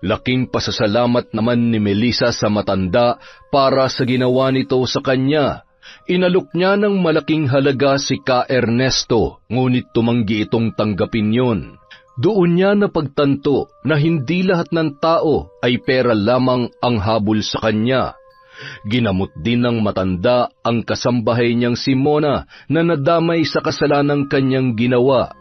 Laking pasasalamat naman ni Melissa sa matanda para sa ginawa nito sa kanya. Inalok niya ng malaking halaga si Ka Ernesto, ngunit tumanggi itong tanggapin yon. Doon niya napagtanto na hindi lahat ng tao ay pera lamang ang habol sa kanya. Ginamot din ng matanda ang kasambahay niyang si Mona na nadamay sa kasalanang kanyang ginawa.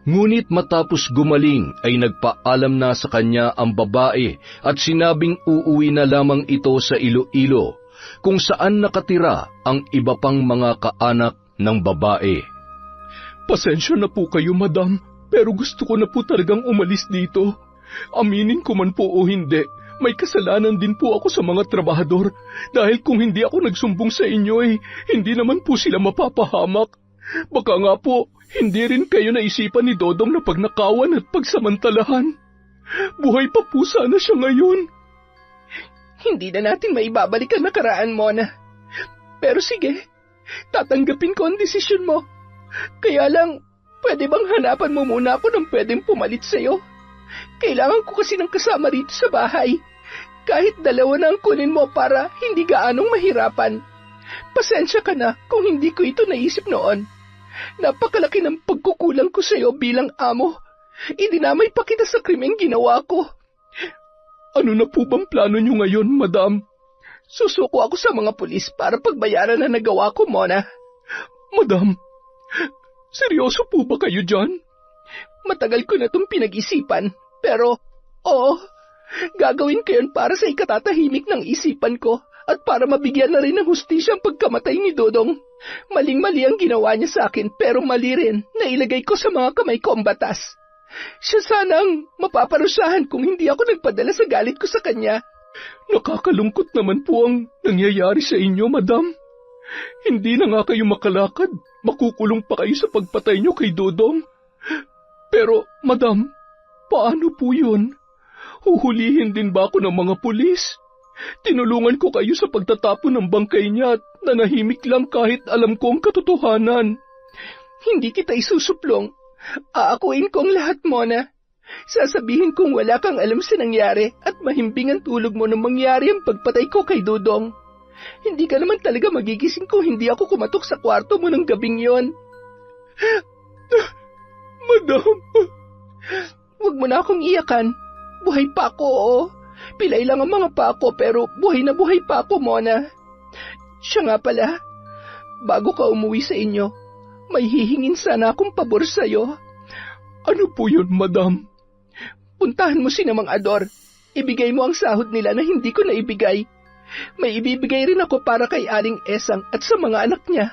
Ngunit matapos gumaling ay nagpaalam na sa kanya ang babae at sinabing uuwi na lamang ito sa Iloilo, kung saan nakatira ang iba pang mga kaanak ng babae. Pasensya na po kayo, madam, pero gusto ko na po talagang umalis dito. Aminin ko man po o hindi, may kasalanan din po ako sa mga trabahador dahil kung hindi ako nagsumbong sa inyo hindi naman po sila mapapahamak. Baka nga po, hindi rin kayo naisipan ni Dodong na pagnakawan at pagsamantalahan. Buhay pa po sana siya ngayon. Hindi na natin maibabalik ang nakaraan, Mona. Pero sige, tatanggapin ko ang desisyon mo. Kaya lang, pwede bang hanapan mo muna ako ng pwedeng pumalit sa'yo? Kailangan ko kasi ng kasama rito sa bahay. Kahit 2 na ang kunin mo para hindi gaanong mahirapan. Pasensya ka na kung hindi ko ito naisip noon. Napakalaki ng pagkukulang ko sa'yo bilang amo. Idinamay pa kita sa krimeng ginawa ko. Ano na po bang plano niyo ngayon, madam? Susuko ako sa mga pulis para pagbayaran na nagawa ko, Mona. Madam, seryoso po ba kayo dyan? Matagal ko na itong pinag-isipan, pero oo, gagawin ko yun para sa ikatatahimik ng isipan ko at para mabigyan na rin ng hustisya ang pagkamatay ni Dodong. Maling-mali ang ginawa niya sa akin pero mali rin na ilagay ko sa mga kamay ko ang batas. Siya sanang mapaparusahan kung hindi ako nagpadala sa galit ko sa kanya. Nakakalungkot naman po ang nangyayari sa inyo, madam. Hindi na nga kayo makalakad, makukulong pa kayo sa pagpatay niyo kay Dodong. Pero, madam, paano po yun? Huhulihin din ba ako ng mga pulis? Tinulungan ko kayo sa pagtatapon ng bangkay niya at nanahimik lang kahit alam ko ang katotohanan. Hindi kita isusuplong. Aakuin ko ang lahat, Mona. Sasabihin kong wala kang alam sa nangyari at mahimbing ang tulog mo nang mangyari ang pagpatay ko kay Dodong. Hindi ka naman talaga magigising kung hindi ako kumatok sa kwarto mo ng gabing yon. Madam! Huwag mo na akong iyakan. Buhay pa ako, oo. Pilay lang ang mga pa ako pero buhay na buhay pa ako, Mona. Siya nga pala, bago ka umuwi sa inyo, may hihingin sana akong pabor sa'yo. Ano po yun, madam? Puntahan mo si Namang Ador. Ibigay mo ang sahod nila na hindi ko naibigay. May ibibigay rin ako para kay Aling Esang at sa mga anak niya.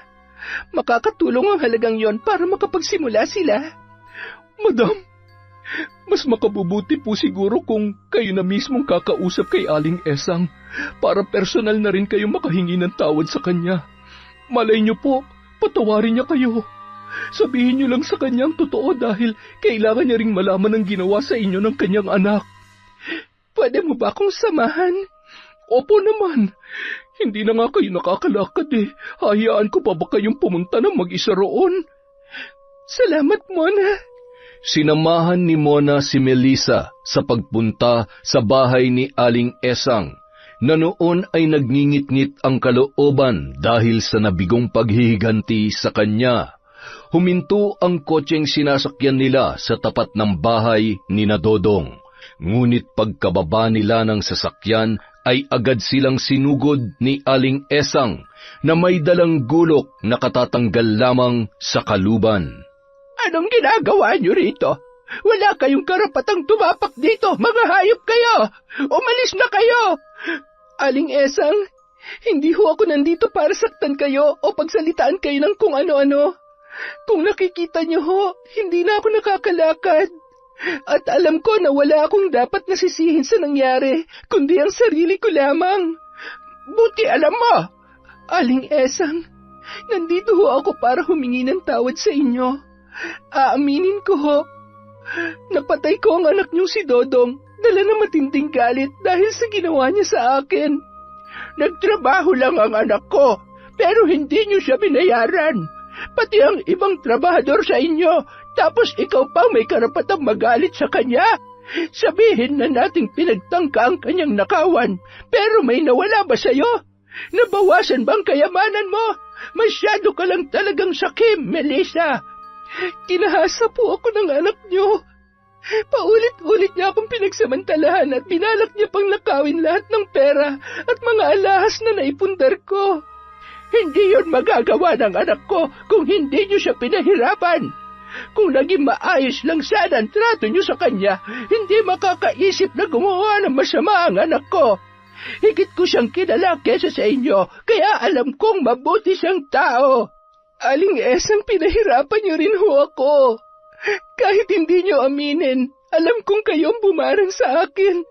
Makakatulong ang halagang yon para makapagsimula sila. Madam, mas makabubuti po siguro kung kayo na mismong kakausap kay Aling Esang para personal na rin kayo makahingi ng tawad sa kanya. Malay niyo po, patawarin niya kayo. Sabihin niyo lang sa kanya ang totoo dahil kailangan niya ring malaman ang ginawa sa inyo ng kanyang anak. Pwede mo ba akong samahan? Opo naman. Hindi na nga kayo nakakalakad Hayaan ko pa ba kayong pumunta ng mag-isa roon? Salamat, Mona. Sinamahan ni Mona si Melissa sa pagpunta sa bahay ni Aling Esang, na noon ay nagngingit-ngit ang kalooban dahil sa nabigong paghihiganti sa kanya. Huminto ang kotseng sinasakyan nila sa tapat ng bahay ni Dodong. Ngunit pagkababa nila ng sasakyan ay agad silang sinugod ni Aling Esang na may dalang gulok na katatanggal lamang sa kaluban. Anong ginagawa niyo rito? Wala kayong karapatang tumapak dito, mga hayop kayo! Umalis na kayo! Aling Esang, hindi ho ako nandito para saktan kayo o pagsalitaan kayo ng kung ano-ano. Kung nakikita niyo ho, hindi na ako nakakalakad. At alam ko na wala akong dapat nasisihin sa nangyari, kundi ang sarili ko lamang. Buti alam mo, Aling Esang, Nandito ho ako para humingi ng tawad sa inyo. Aaminin ko ho, napatay ko ang anak niyong si Dodong, dala na matinding galit dahil sa ginawa niya sa akin. Nagtrabaho lang ang anak ko, pero hindi niyo siya binayaran. Pati ang ibang trabahador sa inyo, tapos ikaw pa may karapatang magalit sa kanya. Sabihin na nating pinagtangka ang kanyang nakawan, pero may nawala ba sa'yo? Nabawasan bang kayamanan mo? Masyado ka lang talagang sakim, Melissa. Kinahasa po ako ng anak niyo. Paulit-ulit niya akong pinagsamantalahan at binalak niya pang nakawin lahat ng pera at mga alahas na naipundar ko. Hindi yon magagawa ng anak ko kung hindi niyo siya pinahirapan. Kung naging maayos lang sana ang trato niyo sa kanya, hindi makakaisip na gumawa ng masama ang anak ko. Higit ko siyang kilala kesa sa inyo, kaya alam kong mabuti siyang tao. Aling Esang, pinahirapan niyo rin ho ako. Kahit hindi niyo aminin, alam kong kayo ang bumarang sa akin.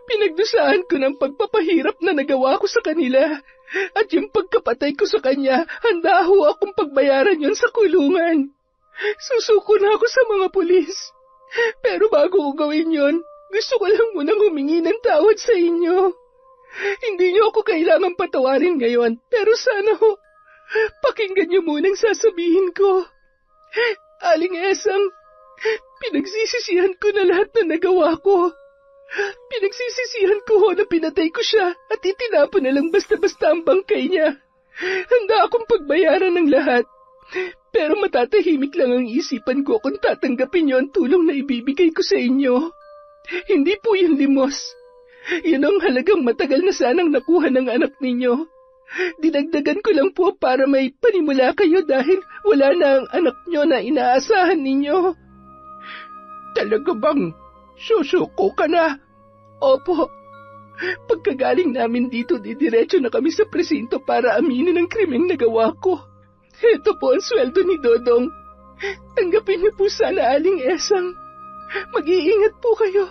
Pinagdusahan ko ng pagpapahirap na nagawa ko sa kanila. At yung pagkapatay ko sa kanya, handa ho akong pagbayaran yon sa kulungan. Susuko na ako sa mga pulis. Pero bago ko gawin yon, gusto ko lang munang humingi ng tawad sa inyo. Hindi niyo ako kailangang patawarin ngayon, pero sana ho, pakinggan niyo munang sasabihin ko. Aling Esang, pinagsisisihan ko na lahat na nagawa ko. Pinagsisisihan ko ho na pinatay ko siya at itinapon na lang basta-basta ang bangkay niya. Handa akong pagbayaran ng lahat. Pero matatahimik lang ang isipan ko kung tatanggapin niyo ang tulong na ibibigay ko sa inyo. Hindi po yun limos. Yun ang halagang matagal na sanang nakuha ng anak ninyo. Dinagdagan ko lang po para may panimula kayo dahil wala na ang anak nyo na inaasahan ninyo. Talaga bang susuko ka na? Opo. Pagkagaling namin dito, didiretso na kami sa presinto para aminin ang krimeng nagawa ko. Ito po ang sweldo ni Dodong. Tanggapin niyo po sana, Aling Esang. Mag-iingat po kayo.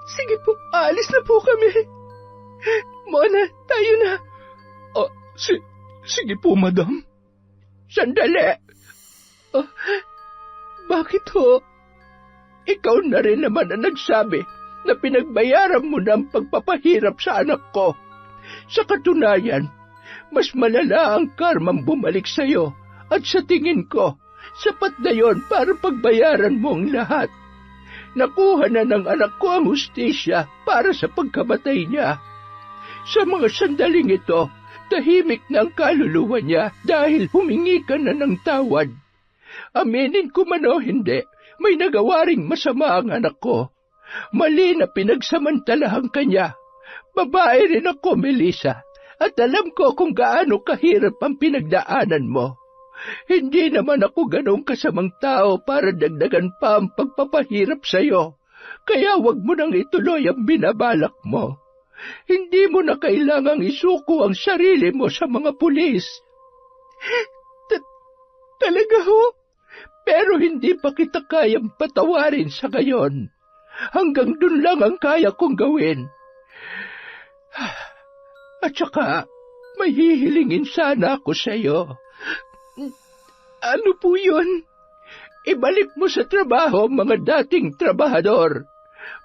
Sige po, aalis na po kami. Mona, tayo na. Sige po, madam. Sandali. Bakit ho? Ikaw na rin naman ang nagsabi na pinagbayaran mo na ang pagpapahirap sa anak ko. Sa katunayan, mas malala ang karmang bumalik sa'yo at sa tingin ko, sapat na yon para pagbayaran mo ang lahat. Nakuha na ng anak ko ang hustisya para sa pagkamatay niya. Sa mga sandaling ito, tahimik na ang kaluluwa niya dahil humingi ka na ng tawad. Aminin ko man o hindi, may nagawa ring masama ang anak ko. Mali na pinagsamantalahan kanya. Babae rin ako, Melissa, at alam ko kung gaano kahirap ang pinagdaanan mo. Hindi naman ako ganong kasamang tao para dagdagan pa ang pagpapahirap sa'yo. Kaya wag mo nang ituloy ang binabalak mo. Hindi mo na kailangang isuko ang sarili mo sa mga pulis. Talaga ho? Pero hindi pa kita kayang patawarin sa gayon. Hanggang dun lang ang kaya kong gawin. At saka, may hihilingin sana ako sa'yo. Ano po yun? Ibalik mo sa trabaho ang mga dating trabahador.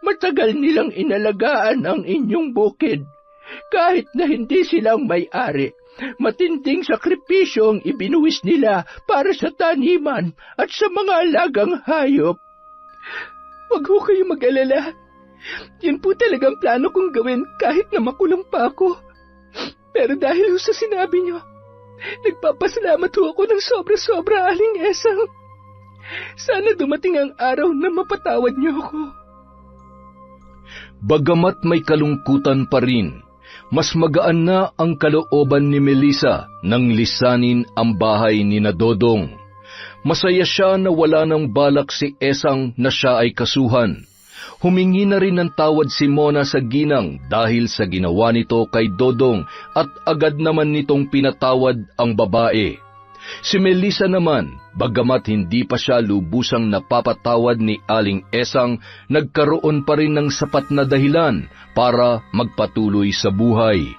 Matagal nilang inalagaan ang inyong bukid. Kahit na hindi silang may-ari, matinding sakripisyo ang ibinuwis nila para sa taniman at sa mga alagang hayop. Huwag ho kayo mag-alala. Yun po talagang plano kong gawin kahit na makulong pa ako. Pero dahil ho sa sinabi niyo, nagpapasalamat ho ako ng sobra-sobra, Aling Esang. Sana dumating ang araw na mapatawad niyo ako. Bagamat may kalungkutan pa rin, mas magaan na ang kalooban ni Melissa nang lisanin ang bahay ni Dodong. Masaya siya na wala ng balak si Esang na siya ay kasuhan. Humingi na rin ng tawad si Mona sa ginang dahil sa ginawa nito kay Dodong at agad naman nitong pinatawad ang babae. Si Melissa naman, bagamat hindi pa siya lubusang napapatawad ni Aling Esang, nagkaroon pa rin ng sapat na dahilan para magpatuloy sa buhay.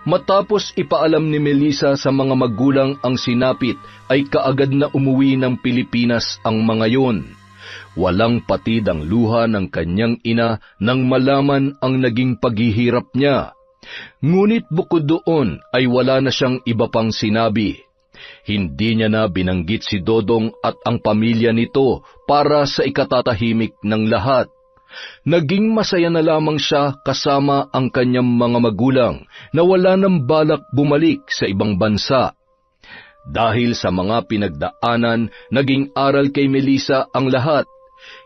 Matapos ipaalam ni Melissa sa mga magulang ang sinapit, ay kaagad na umuwi ng Pilipinas ang mga yon. Walang patid ang luha ng kanyang ina nang malaman ang naging paghihirap niya. Ngunit bukod doon ay wala na siyang iba pang sinabi. Hindi niya na binanggit si Dodong at ang pamilya nito para sa ikatatahimik ng lahat. Naging masaya na lamang siya kasama ang kanyang mga magulang na wala nang balak bumalik sa ibang bansa. Dahil sa mga pinagdaanan, naging aral kay Melissa ang lahat.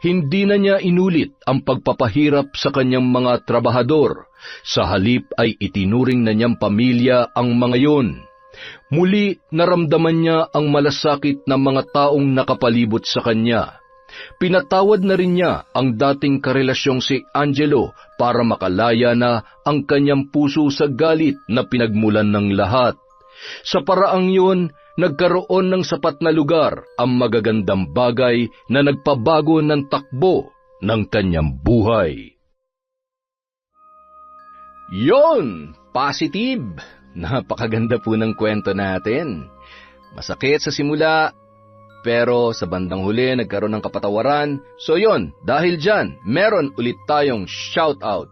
Hindi na niya inulit ang pagpapahirap sa kanyang mga trabahador. Sa halip ay itinuring na niyang pamilya ang mga yon. Muli naramdaman niya ang malasakit ng mga taong nakapalibot sa kanya. Pinatawad na rin niya ang dating karelasyong si Angelo para makalaya na ang kanyang puso sa galit na pinagmulan ng lahat. Sa paraang yun, nagkaroon ng sapat na lugar ang magagandang bagay na nagpabago ng takbo ng kanyang buhay. Yon! Positive! Napakaganda po ng kwento natin. Masakit sa simula, pero sa bandang huli nagkaroon ng kapatawaran. So yon, dahil dyan, meron ulit tayong shoutout.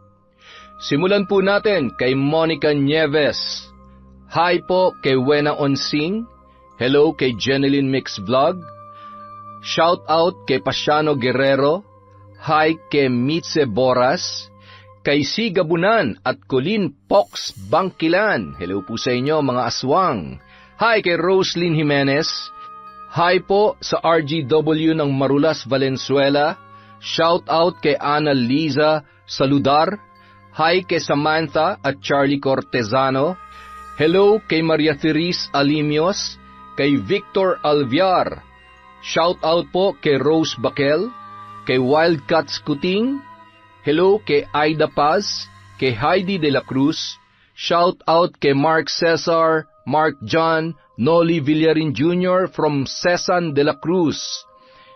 Simulan po natin kay Monica Nieves. Hi po kay Wena Onsing. Hello kay Jeneline Mix Vlog. Shoutout kay Pasiano Guerrero. Hi kay Mitze Boras. Kay Si Gabunan at Colin Pox Bangkilan. Hello po sa inyo mga aswang. Hi kay Roslyn Jimenez. Hi po sa RGW ng Marulas, Valenzuela. Shout out kay Ana Liza Saludar. Hi kay Samantha at Charlie Cortezano. Hello kay Maria Therese Alimios. Kay Victor Alviar. Shout out po kay Rose Bakel. Kay Wildcats Kuting. Hello kay Aida Paz. Kay Heidi de la Cruz. Shout out kay Mark Cesar, Mark John, Noli Villarin Jr. from Cesan de la Cruz.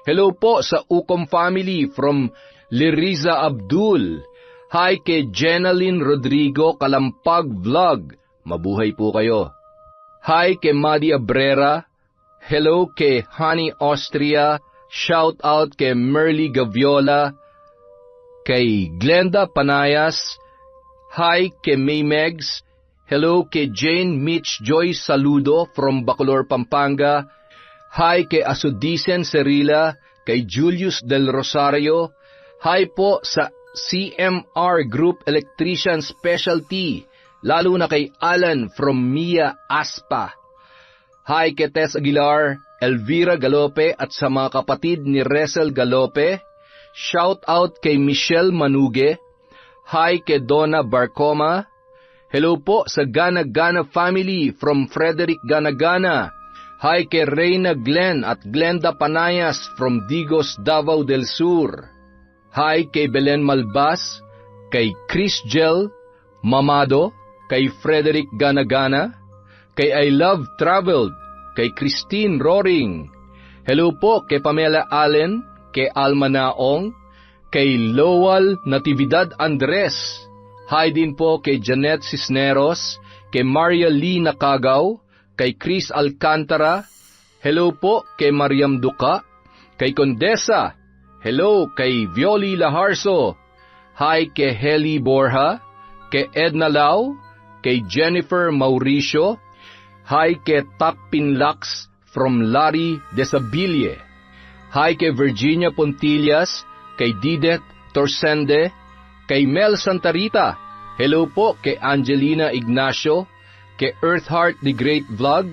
Hello po sa Ucom family from Liriza Abdul. Hi kay Jenaline Rodrigo Kalampag Vlog. Mabuhay po kayo. Hi kay Madi Abrera. Hello kay Honey Austria. Shout out kay Merly Gaviola. Kay Glenda Panayas. Hi kay May Megs. Hello kay Jane Mitch Joy Saludo from Bacolor, Pampanga. Hi kay Asudicen Cerila, kay Julius Del Rosario. Hi po sa CMR Group Electrician Specialty, lalo na kay Alan from Mia Aspa. Hi kay Tess Aguilar, Elvira Galope at sa mga kapatid ni Resel Galope. Shout out kay Michelle Manuge. Hi kay Donna Barcoma. Hello po sa Gana Gana family from Frederick Gana-Gana. Hi kay Reyna Glenn at Glenda Panayas from Digos, Davao del Sur. Hi kay Belen Malbas, kay Chris Gel Mamado, kay Frederick Gana-Gana, kay I Love Traveled, kay Christine Roring. Hello po kay Pamela Allen, kay Alma Naong, kay Lowal Natividad Andres. Hi din po kay Janet Cisneros, kay Maria Lee Nakagaw, kay Chris Alcantara. Hello po kay Mariam Duca, kay Condesa. Hello kay Violi Laharso. Hi kay Heli Borja, kay Edna Lau, kay Jennifer Mauricio. Hi kay Takpin Lax from Larry Desabille. Hi kay Virginia Pontillas, kay Didet Torsende, kay Mel Santarita. Hello po kay Angelina Ignacio, kay Earthheart the Great Vlog.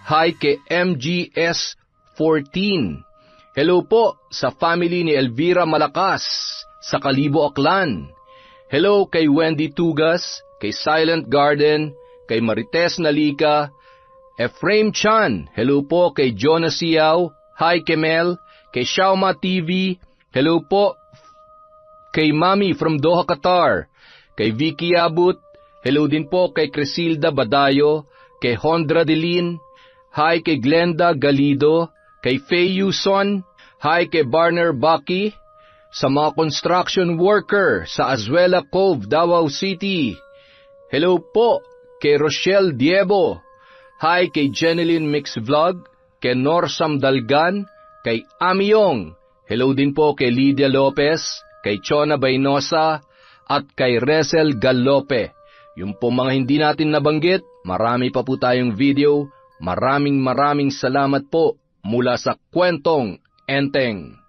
Hi kay MGS14. Hello po sa family ni Elvira Malakas sa Kalibo, Aklan. Hello kay Wendy Tugas, kay Silent Garden, kay Marites Nalika, Efraim Chan. Hello po kay Jonas Siaw. Hi kay Mel, kay Shauma TV. Hello po kay Mami from Doha, Qatar, kay Vicky Abut. Hello din po kay Cresilda Badayo, kay Hondra Delin. Hi kay Glenda Galido, kay Faye Yuson. Hi kay Barner Baki. Sa mga construction worker sa Azuela Cove, Davao City. Hello po kay Rochelle Diebo. Hi kay Jeneline Mix Vlog, kay Norsam Dalgan, kay Amiyong. Hello din po kay Lydia Lopez, kay Chona Baynosa, at kay Resel Galope. Yung po mga hindi natin nabanggit, marami pa po tayong video. Maraming salamat po mula sa Kwentong Enteng.